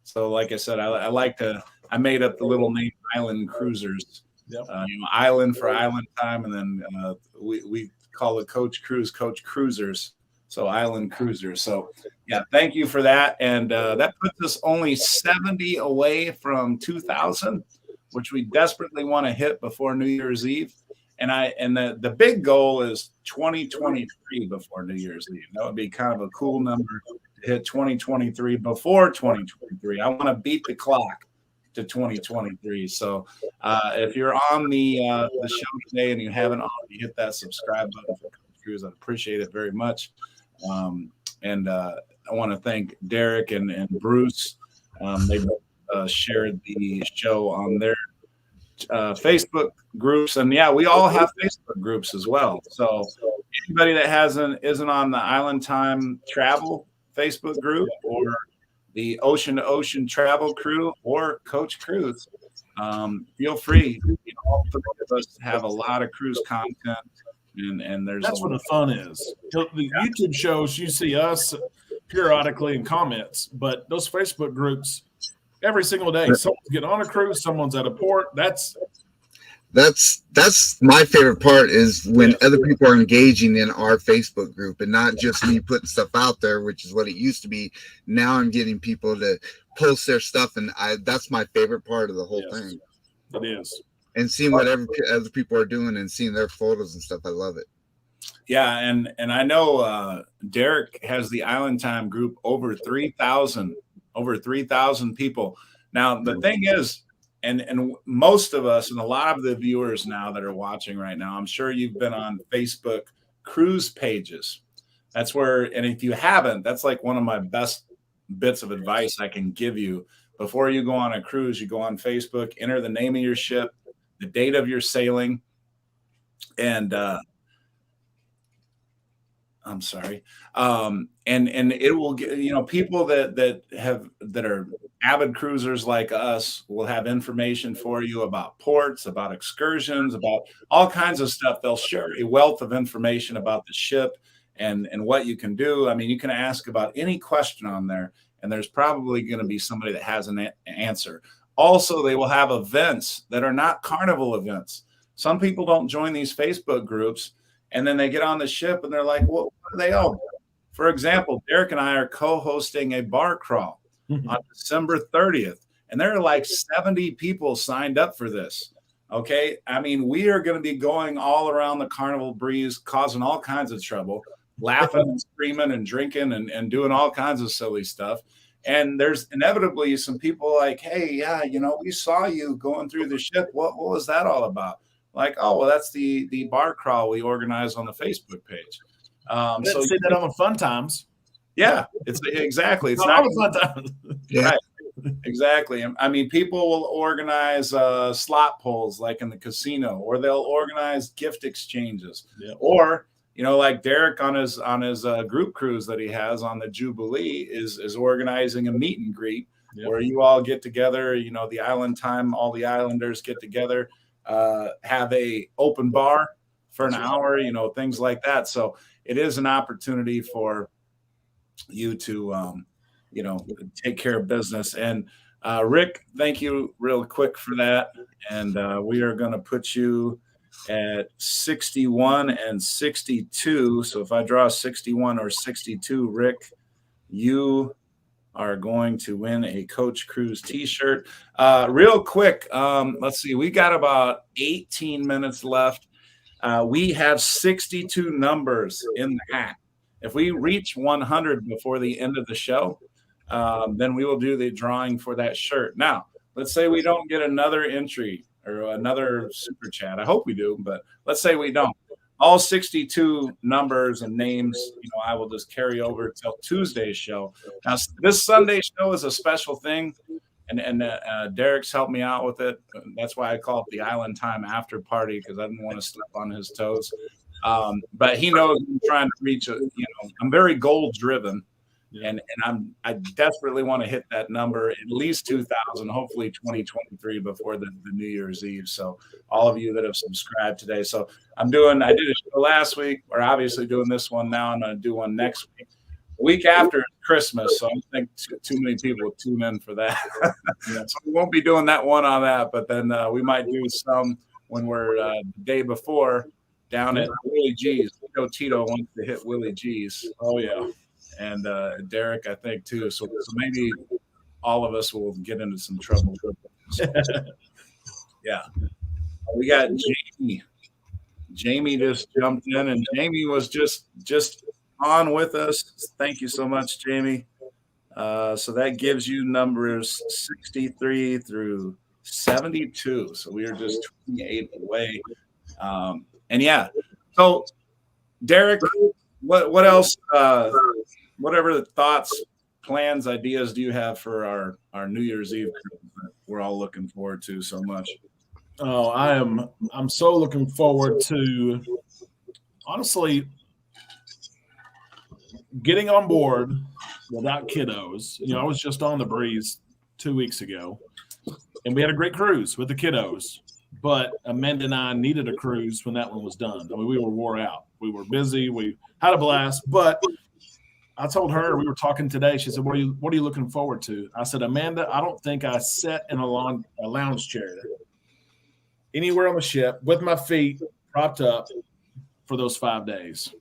Speaker 1: So like I said, I made up the little name Island Cruisers.
Speaker 3: Yep.
Speaker 1: Island for Island time, and then we call it Coach Cruise Coach Cruisers. So Island Cruisers. So yeah, thank you for that. And that puts us only 70 away from 2,000, which we desperately want to hit before New Year's Eve. And the big goal is 2023 before New Year's Eve. That would be kind of a cool number to hit 2023 before 2023. I want to beat the clock to 2023. So if you're on the show today and you haven't already hit that subscribe button for Coach Cruise, I'd appreciate it very much. And I want to thank Derek and Bruce. They shared the show on their Facebook groups, and yeah, we all have Facebook groups as well. So anybody that isn't on the Island Time Travel Facebook group, or the Ocean to Ocean Travel Crew, or Coach Cruise, feel free. All three of us have a lot of cruise content. And that's
Speaker 3: what the fun is. The YouTube shows, you see us periodically in comments, but those Facebook groups every single day, someone's getting on a cruise, someone's at a port.
Speaker 5: That's my favorite part is when
Speaker 3: Yeah.
Speaker 5: other people are engaging in our Facebook group and not just me putting stuff out there, which is what it used to be. Now I'm getting people to post their stuff, and that's my favorite part of the whole
Speaker 3: Yes.
Speaker 5: thing.
Speaker 3: It is.
Speaker 5: And seeing what other people are doing and seeing their photos and stuff, I love it.
Speaker 1: Yeah, and I know Derek has the Island Time group over 3,000 people. Now the thing is, and most of us and a lot of the viewers now that are watching right now, I'm sure you've been on Facebook cruise pages. That's where, and if you haven't, that's like one of my best bits of advice I can give you. Before you go on a cruise, you go on Facebook, enter the name of your ship, the date of your sailing, and I'm sorry. And it will get, people that are avid cruisers like us will have information for you about ports, about excursions, about all kinds of stuff. They'll share a wealth of information about the ship and what you can do. I mean, you can ask about any question on there, and there's probably going to be somebody that has an answer. Also, they will have events that are not Carnival events. Some people don't join these Facebook groups, and then they get on the ship and they're like, well, what are they all? For example, Derek and I are co-hosting a bar crawl on December 30th, and there are like 70 people signed up for this. Okay. I mean, we are going to be going all around the Carnival breeze, causing all kinds of trouble, laughing and screaming and drinking and doing all kinds of silly stuff. And there's inevitably some people like, hey, yeah, we saw you going through the ship. What was that all about? Like, oh, well, that's the bar crawl we organize on the Facebook page.
Speaker 3: So see that on the fun times.
Speaker 1: Yeah, it's exactly. It's
Speaker 3: not
Speaker 1: not
Speaker 3: fun times.
Speaker 5: Yeah.
Speaker 1: Right. Exactly. I mean, people will organize slot pulls like in the casino, or they'll organize gift exchanges, or like Derek on his group cruise that he has on the Jubilee is organizing a meet and greet where you all get together. The Island Time, all the Islanders get together. Have a open bar for an hour, things like that. So it is an opportunity for you to, take care of business. And Rick, thank you real quick for that. And we are going to put you at 61 and 62. So if I draw 61 or 62, Rick, you are going to win a Coach Cruise t-shirt. Real quick, let's see. We got about 18 minutes left. We have 62 numbers in the hat. If we reach 100 before the end of the show, then we will do the drawing for that shirt. Now, let's say we don't get another entry or another super chat. I hope we do, but let's say we don't. All 62 numbers and names, I will just carry over till Tuesday's show. Now, this Sunday show is a special thing, and Derek's helped me out with it. That's why I call it the Island Time After Party, because I didn't want to step on his toes. But he knows I'm trying to reach I'm very goal driven. And I desperately want to hit that number, at least 2,000, hopefully 2023 before the New Year's Eve. So all of you that have subscribed today. So I did a show last week. We're obviously doing this one now. I'm going to do one next week. The week after is Christmas. So I don't think too many people will tune in for that. So we won't be doing that one on that, but then we might do some when we're the day before down at Willie G's. Tito wants to hit Willie G's. Oh, yeah. And Derek, I think, too. So maybe all of us will get into some trouble. Yeah. We got Jamie. Jamie just jumped in, and Jamie was just on with us. Thank you so much, Jamie. So that gives you numbers 63 through 72. So we are just 28 away. So Derek, what else? Whatever the thoughts, plans, ideas do you have for our New Year's Eve cruise that we're all looking forward to so much?
Speaker 3: Oh, I'm so looking forward to, honestly, getting on board without kiddos. I was just on the breeze 2 weeks ago, and we had a great cruise with the kiddos. But Amanda and I needed a cruise when that one was done. I mean, we were wore out. We were busy. We had a blast, but I told her, we were talking today. She said, what are you looking forward to? I said, Amanda, I don't think I sat in a lounge chair anywhere on the ship with my feet propped up for those 5 days.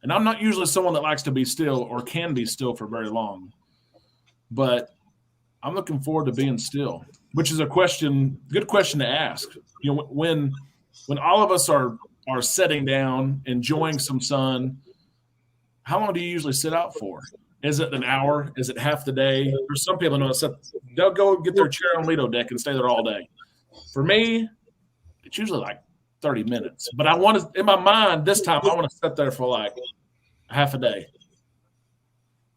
Speaker 3: And I'm not usually someone that likes to be still or can be still for very long, but I'm looking forward to being still, which is good question to ask. You know, when all of us are sitting down, enjoying some sun, how long do you usually sit out for? Is it an hour? Is it half the day? There's some people know they'll go get their chair on Lido deck and stay there all day. For me, it's usually like 30 minutes. But I want to, in my mind, this time I want to sit there for like half a day.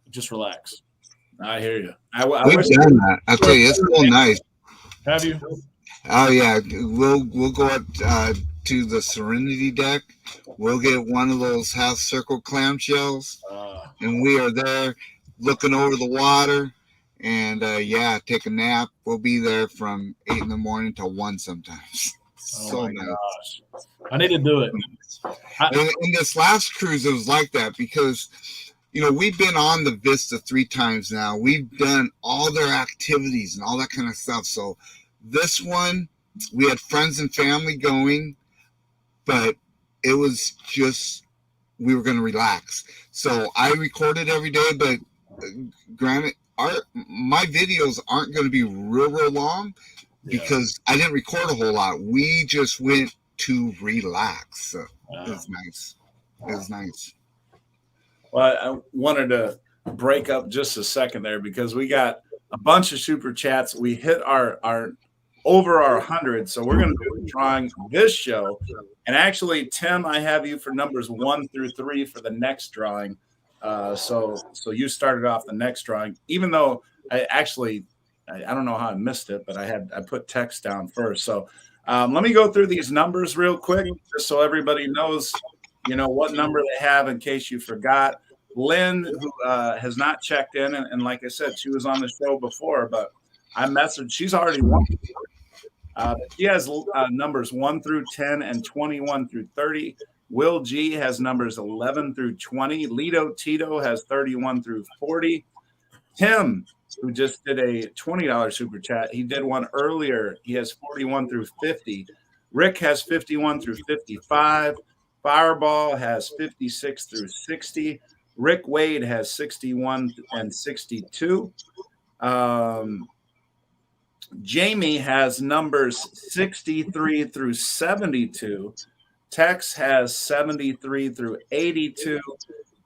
Speaker 3: Just relax.
Speaker 1: I hear you.
Speaker 5: We've done that. I'll tell you, it's so nice.
Speaker 3: Have you?
Speaker 5: Oh yeah, we'll go up to the Serenity deck. We'll get one of those half circle clamshells, and we are there looking over the water, and take a nap. We'll be there from 8 in the morning till 1 sometimes. So nice.
Speaker 3: Gosh. I need to do it.
Speaker 5: In this last cruise, it was like that because, you know, we've been on the Vista 3 times now. We've done all their activities and all that kind of stuff. So this one, we had friends and family going, but it was just, we were going to relax. So I recorded every day, but granted, my videos aren't going to be real long because I didn't record a whole lot. We just went to relax. So it was nice. It was nice.
Speaker 1: Well, I wanted to break up just a second there because we got a bunch of super chats. We hit our over our 100, so we're going to do a drawing this show. And actually, Tim, I have you for numbers 1 through 3 for the next drawing. So you started off the next drawing, even though I don't know how I missed it, but I put text down first. So let me go through these numbers real quick, just so everybody knows, you know, what number they have in case you forgot. Lynn, who has not checked in, and like I said, she was on the show before, but I messaged. She's already won. She has numbers 1 through 10 and 21 through 30. Will G has numbers 11 through 20. Lido Tito has 31 through 40. Tim, who just did a $20 super chat, he did one earlier. He has 41 through 50. Rick has 51 through 55. Fireball has 56 through 60. Rick Wade has 61 and 62. Jamie has numbers 63 through 72. Tex has 73 through 82.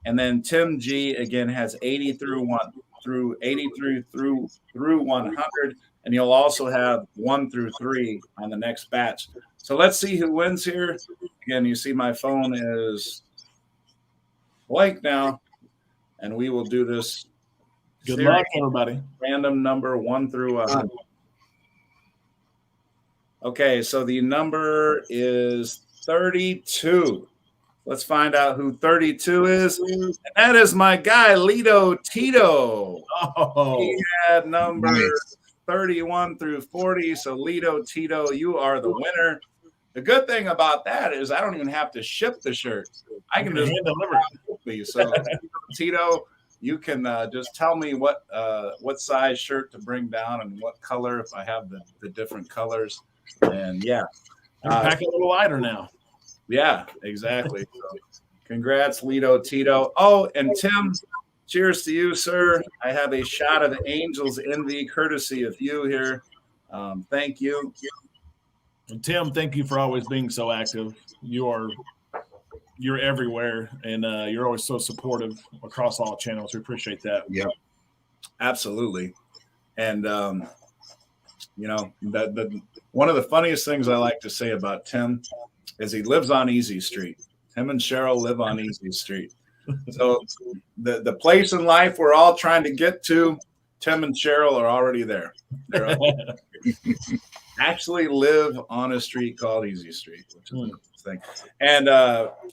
Speaker 1: And then Tim G again has 80 through 83 through 100. And you'll also have 1 through 3 on the next batch. So let's see who wins here. Again, you see my phone is blank now. And we will do this.
Speaker 3: Good luck, everybody.
Speaker 1: Random number 1 through 100. Okay, so the number is 32. Let's find out who 32 is. And that is my guy, Lido Tito.
Speaker 3: Oh,
Speaker 1: he had numbers 31 through 40. So Lido Tito, you are the winner. The good thing about that is I don't even have to ship the shirt. I can just deliver it. So Tito, you can just tell me what size shirt to bring down and what color if I have the different colors. And
Speaker 3: pack a little lighter now.
Speaker 1: Yeah, exactly. So, congrats, Lido Tito. Oh, and Tim, cheers to you, sir. I have a shot of Angels Envy courtesy of you here. Thank you.
Speaker 3: And Tim, thank you for always being so active. You're everywhere, and you're always so supportive across all channels. We appreciate that.
Speaker 1: Yeah, absolutely. And you know, the one of the funniest things I like to say about Tim is he lives on Easy Street. Him and Cheryl live on Easy Street. So the place in life we're all trying to get to, Tim and Cheryl are already there. They're actually live on a street called Easy Street, which is a thing. And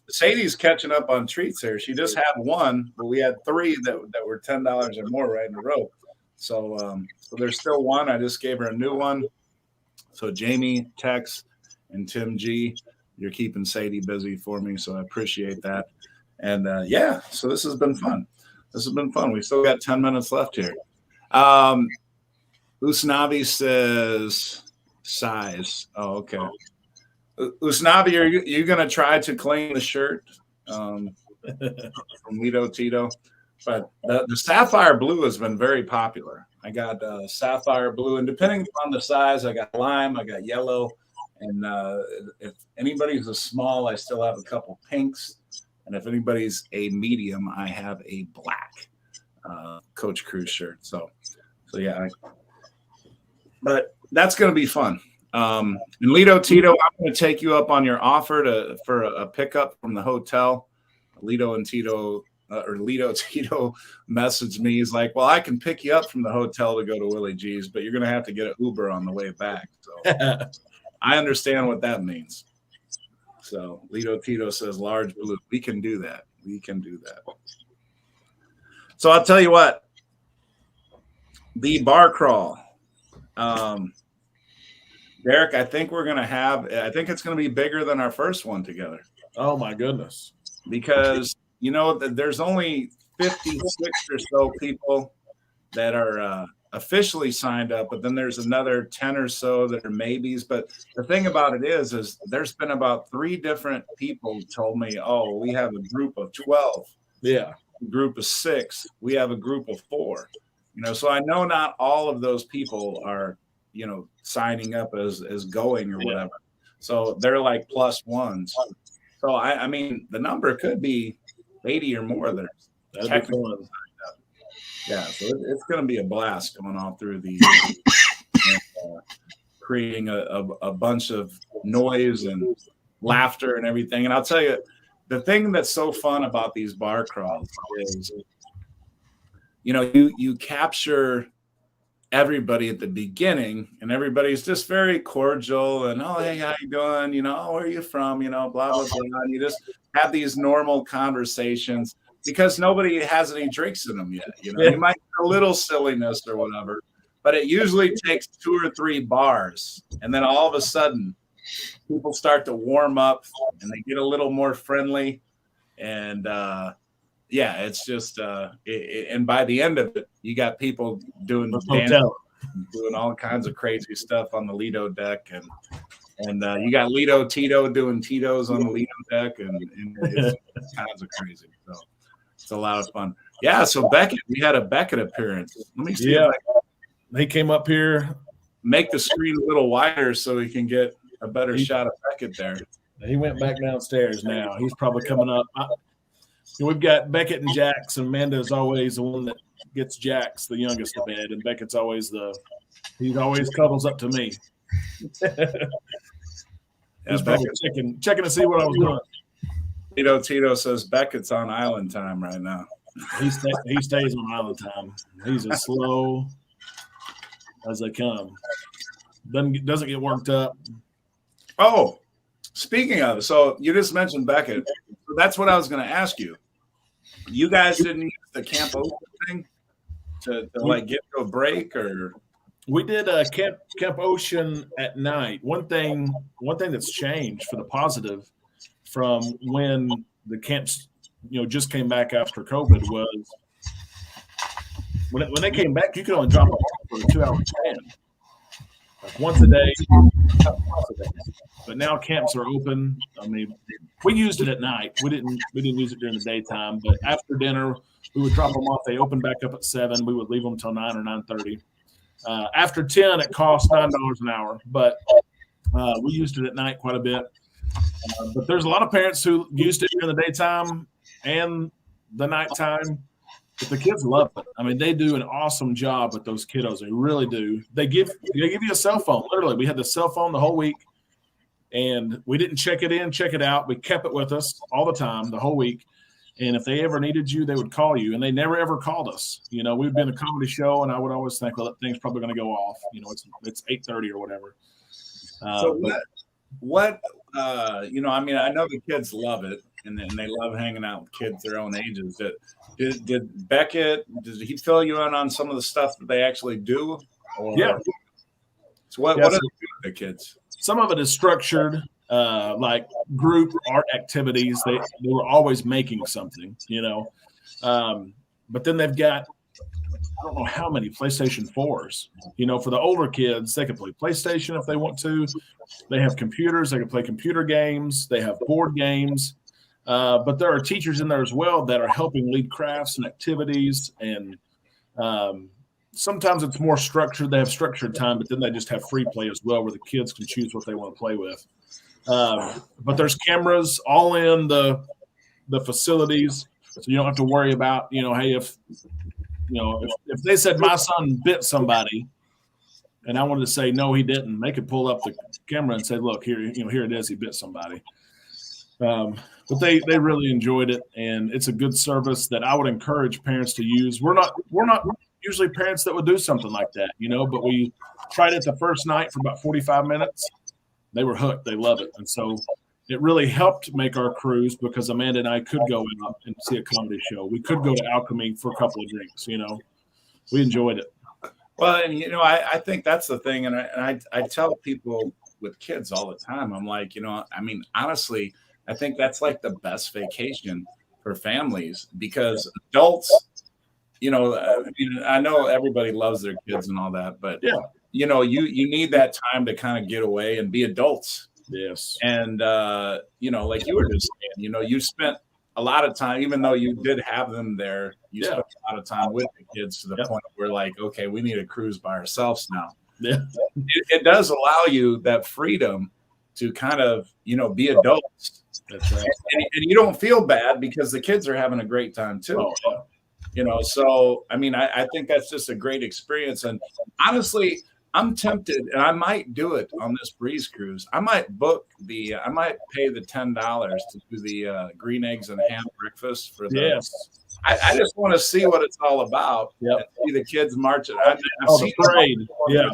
Speaker 1: Sadie's catching up on treats here. She just had one, but we had 3 that were $10 or more right in a row. So there's still one. I just gave her a new one. So Jamie, Tex, and Tim G, you're keeping Sadie busy for me, so I appreciate that. And so this has been fun. We still got 10 minutes left here. Usnavi says, size. Oh, okay. Usnavi, are you going to try to claim the shirt from Lido Tito? But the sapphire blue has been very popular. I got sapphire blue, and depending on the size, I got lime, I got yellow, and if anybody's a small, I still have a couple pinks, and if anybody's a medium, I have a black Coach Cruz shirt. So yeah. But that's going to be fun. And Lido Tito, I'm going to take you up on your offer for a pickup from the hotel. Lido Tito messaged me. He's like, well, I can pick you up from the hotel to go to Willie G's, but you're going to have to get an Uber on the way back. So I understand what that means. So Lido Tito says large blue. We can do that. So I'll tell you what, the bar crawl. Derek, I think it's going to be bigger than our first one together.
Speaker 3: Oh my goodness.
Speaker 1: Because, there's only 56 or so people that are officially signed up, but then there's another 10 or so that are maybes. But the thing about it is there's been about 3 different people told me, oh, we have a group of 12.
Speaker 3: Yeah.
Speaker 1: A group of 6. We have a group of 4. So I know not all of those people are, signing up as going or whatever. So they're like plus ones. So I mean, the number could be 80 or more that are technically signed up. Yeah, so it's going to be a blast going all through the creating a bunch of noise and laughter and everything. And I'll tell you, the thing that's so fun about these bar crawls is, you capture everybody at the beginning, and everybody's just very cordial and, oh, hey, how you doing? Where are you from? Blah, blah, blah. And you just have these normal conversations because nobody has any drinks in them yet. You might get a little silliness or whatever, but it usually takes 2 or 3 bars. And then all of a sudden people start to warm up and they get a little more friendly. And, yeah, it's just and by the end of it, you got people doing doing all kinds of crazy stuff on the Lido deck, and you got Lido Tito doing Tito's on the Lido deck, and it's kinds of crazy. So it's a lot of fun. Yeah. So Beckett, we had a Beckett appearance. Let me see.
Speaker 3: Yeah, he came up here.
Speaker 1: Make the screen a little wider so we can get a better shot of Beckett there.
Speaker 3: He went back downstairs now. He's probably coming up. We've got Beckett and Jax, and Amanda's always the one that gets Jax, the youngest, to bed, and Beckett's always he always cuddles up to me. He's probably checking to see what I was doing.
Speaker 1: Tito says Beckett's on island time right now.
Speaker 3: He stays on island time. He's as slow as they come. Doesn't get worked up.
Speaker 1: Oh, speaking of, so you just mentioned Beckett. So that's what I was going to ask you. You guys didn't use the Camp Ocean thing to like get to a break, or
Speaker 3: we did Camp Ocean at night. One thing that's changed for the positive from when the camps just came back after COVID was when they came back, you could only drop off for a 2-hour span, like once a day. But now camps are open. I mean, we used it at night. We didn't use it during the daytime. But after dinner, we would drop them off. They opened back up at 7. We would leave them till 9 or 9:30. After 10, it cost $9 an hour. But we used it at night quite a bit. But there's a lot of parents who used it during the daytime and the nighttime. But the kids love it. I mean, they do an awesome job with those kiddos. They really do. They give you a cell phone. Literally, we had the cell phone the whole week, and we didn't check it in, check it out. We kept it with us all the time, the whole week. And if they ever needed you, they would call you, and they never ever called us. We'd been a comedy show, and I would always think, well, that thing's probably going to go off. It's 8:30 or whatever.
Speaker 1: So what? I mean, I know the kids love it, and they love hanging out with kids their own ages. Did Beckett? Did he fill you in on some of the stuff that they actually do?
Speaker 3: Yeah.
Speaker 1: So what do they do with the kids?
Speaker 3: Some of it is structured, like group art activities. They were always making something, But then they've got I don't know how many PlayStation 4s. For the older kids, they can play PlayStation if they want to. They have computers. They can play computer games. They have board games. But there are teachers in there as well that are helping lead crafts and activities. And sometimes it's more structured. They have structured time, but then they just have free play as well where the kids can choose what they want to play with. But there's cameras all in the facilities. So you don't have to worry about, hey, if they said my son bit somebody and I wanted to say, no, he didn't, they could pull up the camera and say, look, here it is. He bit somebody. But they really enjoyed it. And it's a good service that I would encourage parents to use. We're not usually parents that would do something like that, but we tried it the first night for about 45 minutes. They were hooked. They love it. And so it really helped make our cruise because Amanda and I could go out and see a comedy show. We could go to Alchemy for a couple of drinks, We enjoyed it.
Speaker 1: Well, and, I think that's the thing. And I tell people with kids all the time, I'm like, honestly, I think that's like the best vacation for families because adults, I know everybody loves their kids and all that, but
Speaker 3: yeah,
Speaker 1: you need that time to kind of get away and be adults.
Speaker 3: Yes.
Speaker 1: And, like you were just saying, you spent a lot of time, even though you did have them there, you spent a lot of time with the kids to the point where like, okay, we need a cruise by ourselves now.
Speaker 3: Yeah.
Speaker 1: It does allow you that freedom to kind of, be adults.
Speaker 3: That's right.
Speaker 1: And you don't feel bad because the kids are having a great time too.
Speaker 3: Oh, yeah.
Speaker 1: So, I think that's just a great experience. And honestly, I'm tempted, and I might do it on this Breeze cruise. I might pay the $10 to do the green eggs and ham breakfast for the.
Speaker 3: Yes.
Speaker 1: I just want to see what it's all about.
Speaker 3: Yep.
Speaker 1: And see the kids marching. I've
Speaker 3: seen the parade. Yeah.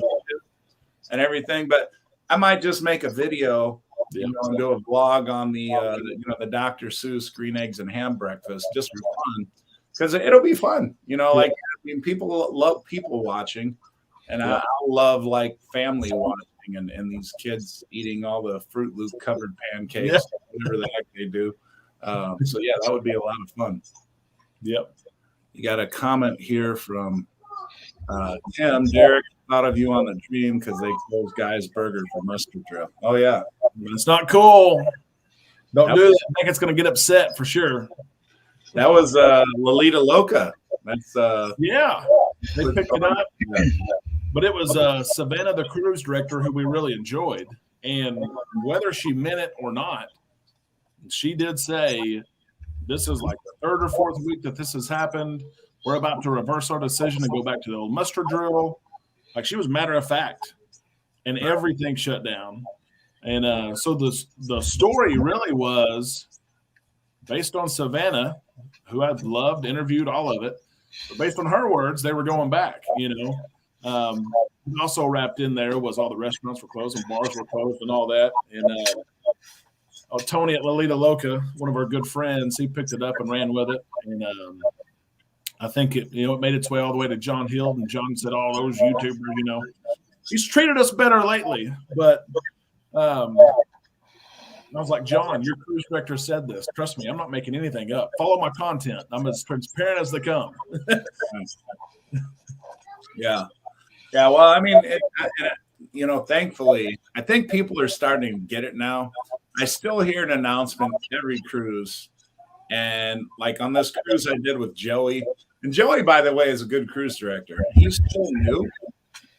Speaker 1: And everything, but I might just make a video, and do a vlog on the Dr. Seuss green eggs and ham breakfast just for fun, because it'll be fun. People love people watching. And I love like family watching and these kids eating all the Fruit Loop covered pancakes, whatever the heck they do. So yeah, that would be a lot of fun.
Speaker 3: Yep.
Speaker 1: You got a comment here from Tim. Derek, thought of you on the dream because they closed Guy's Burger for mustard drill. Oh yeah,
Speaker 3: it's not cool. Don't do that. I think it's going to get upset for sure.
Speaker 1: That was Lolita Loca. That's
Speaker 3: they picked it up. But it was Savannah, the cruise director, who we really enjoyed. And whether she meant it or not, she did say, this is like the third or fourth week that this has happened. We're about to reverse our decision and go back to the old mustard drill. Like, she was matter of fact. And everything shut down. And so the story really was based on Savannah, who I've loved, interviewed all of it. But based on her words, they were going back, Also wrapped in there was all the restaurants were closed and bars were closed and all that. And Tony at Lolita Loca, one of our good friends, he picked it up and ran with it. And I think it made its way all the way to John Hill. And John said, all those YouTubers, he's treated us better lately. But I was like, John, your cruise director said this. Trust me, I'm not making anything up. Follow my content. I'm as transparent as they come.
Speaker 1: Yeah. Yeah. Well, thankfully, I think people are starting to get it now. I still hear an announcement every cruise. And like on this cruise I did with Joey, and Joey, by the way, is a good cruise director. He's still new,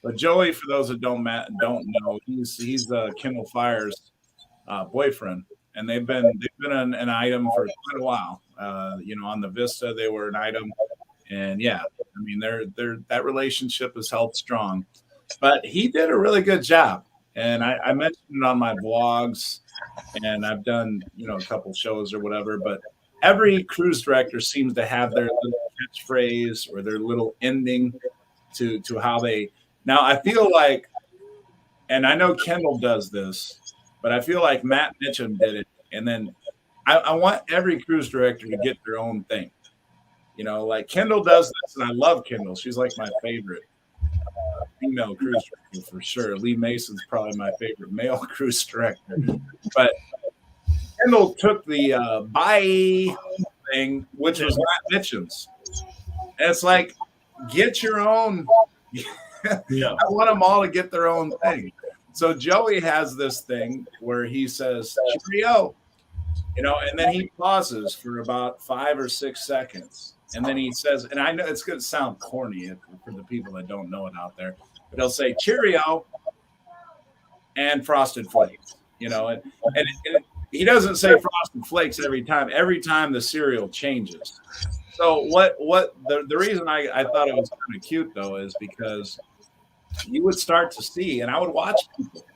Speaker 1: but Joey, for those that don't know, he's Kindle Fire's boyfriend, and they've been an item for quite a while. On the Vista, they were an item, and that relationship is held strong. But he did a really good job, and I mentioned it on my vlogs, and I've done a couple shows or whatever. But every cruise director seems to have their little catchphrase or their little ending to how they. Now I feel like, and I know Kendall does this, but I feel like Matt Mitchum did it. And then I want every cruise director to get their own thing. Like Kendall does this, and I love Kendall. She's like my favorite female cruise director for sure. Lee Mason's probably my favorite male cruise director. But Kendall took the bye thing, which was Matt Mitchum's. And it's like, get your own.
Speaker 3: Yeah.
Speaker 1: I want them all to get their own thing. So Joey has this thing where he says, cheerio, and then he pauses for about 5 or 6 seconds. And then he says, and I know it's going to sound corny for the people that don't know it out there, but he'll say cheerio and Frosted Flakes, and he doesn't say Frosted Flakes every time. Every time the cereal changes. So the reason I thought it was kind of cute though is because you would start to see, and I would watch people,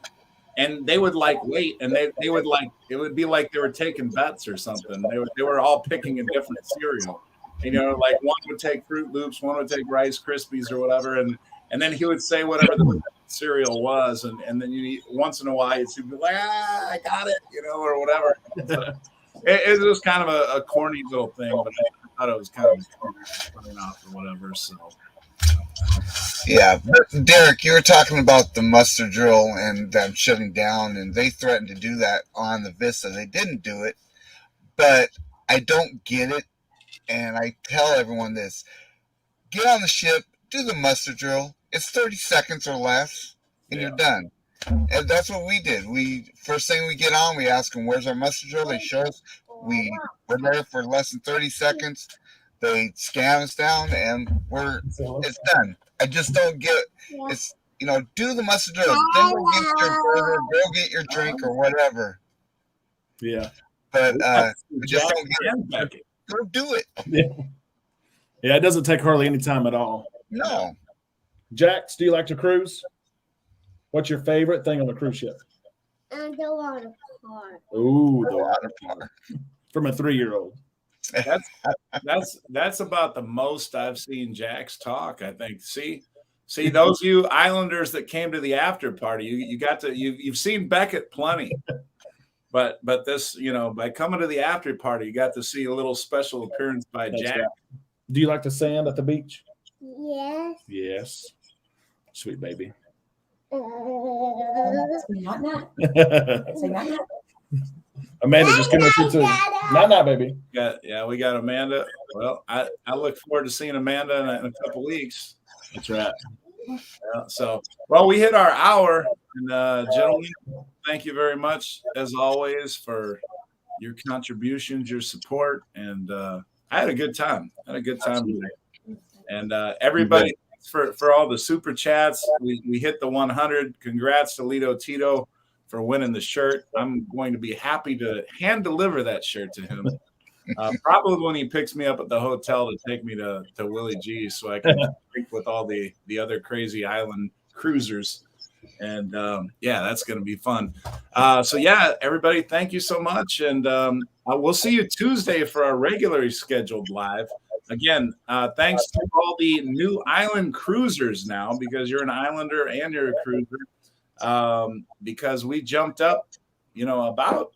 Speaker 1: and they would wait, and they would it would be like they were taking bets or something. They were all picking a different cereal. One would take Fruit Loops, one would take Rice Krispies or whatever, and then he would say whatever the cereal was, and then once in a while you'd be like, I got it, or whatever. So it was kind of a corny little thing, but I thought it was kind of funny off or whatever. So.
Speaker 5: Yeah, but Derek, you were talking about the muster drill and them shutting down, and they threatened to do that on the Vista. They didn't do it, but I don't get it, and I tell everyone this: get on the ship, do the muster drill. It's 30 seconds or less, and you're done. And that's what we did. First thing we get on, we ask them, "Where's our muster drill?" They show us. We're there for less than 30 seconds. They scan us down, and it's done. I just don't get it. It's do the muster drill, then go get your burger, go get your drink or whatever.
Speaker 3: Yeah,
Speaker 5: but just don't get it. Go do it.
Speaker 3: Yeah, it doesn't take hardly any time at all.
Speaker 5: No.
Speaker 3: Jax, do you like to cruise? What's your favorite thing on the cruise ship?
Speaker 6: The water park.
Speaker 3: Ooh, the water park. From a 3-year-old.
Speaker 1: That's about the most I've seen Jax talk, I think. See those of you Islanders that came to the after party, you've seen Beckett plenty, but this, by coming to the after party, you got to see a little special appearance by Jax.
Speaker 3: Right. Do you like the sand at the beach?
Speaker 6: Yes.
Speaker 3: Yes. Sweet baby.
Speaker 6: Not. Say not.
Speaker 3: Amanda just came with you too. Not, baby.
Speaker 1: Yeah, we got Amanda. Well, I look forward to seeing Amanda in a couple weeks.
Speaker 3: That's right.
Speaker 1: We hit our hour, and gentlemen, thank you very much as always for your contributions, your support, and I had a good time. Today. And everybody, for all the super chats, we hit the 100. Congrats to Lito Tito for winning the shirt. I'm going to be happy to hand deliver that shirt to him. Probably when he picks me up at the hotel to take me to Willie G, so I can drink with all the other crazy island cruisers. And that's going to be fun. Everybody, thank you so much. And we'll see you Tuesday for our regularly scheduled live. Again, thanks to all the new island cruisers now, because you're an islander and you're a cruiser. Because we jumped up, about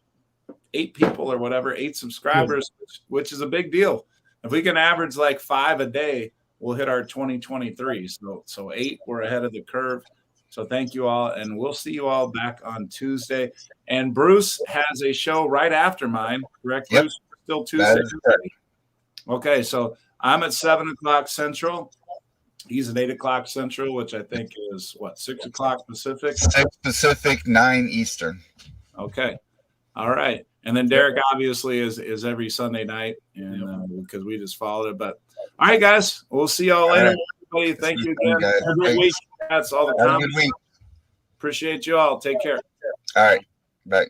Speaker 1: 8 people or whatever, 8 subscribers, which is a big deal. If we can average 5 a day, we'll hit our 2023. So 8, we're ahead of the curve. So thank you all, and we'll see you all back on Tuesday. And Bruce has a show right after mine, correct,
Speaker 5: Yep.
Speaker 1: Bruce? Still Tuesday. Okay, so I'm at 7:00 Central. He's at 8:00 Central, which I think is 6:00 Pacific?
Speaker 5: 6 Pacific, 9 Eastern.
Speaker 1: Okay. All right. And then Derek obviously is every Sunday night, and because we just followed it. But all right, guys, we'll see y'all later.
Speaker 5: Right.
Speaker 1: Everybody, thank you again. Have a great week. That's all the comments. Appreciate you all. Take care.
Speaker 5: All right. Bye.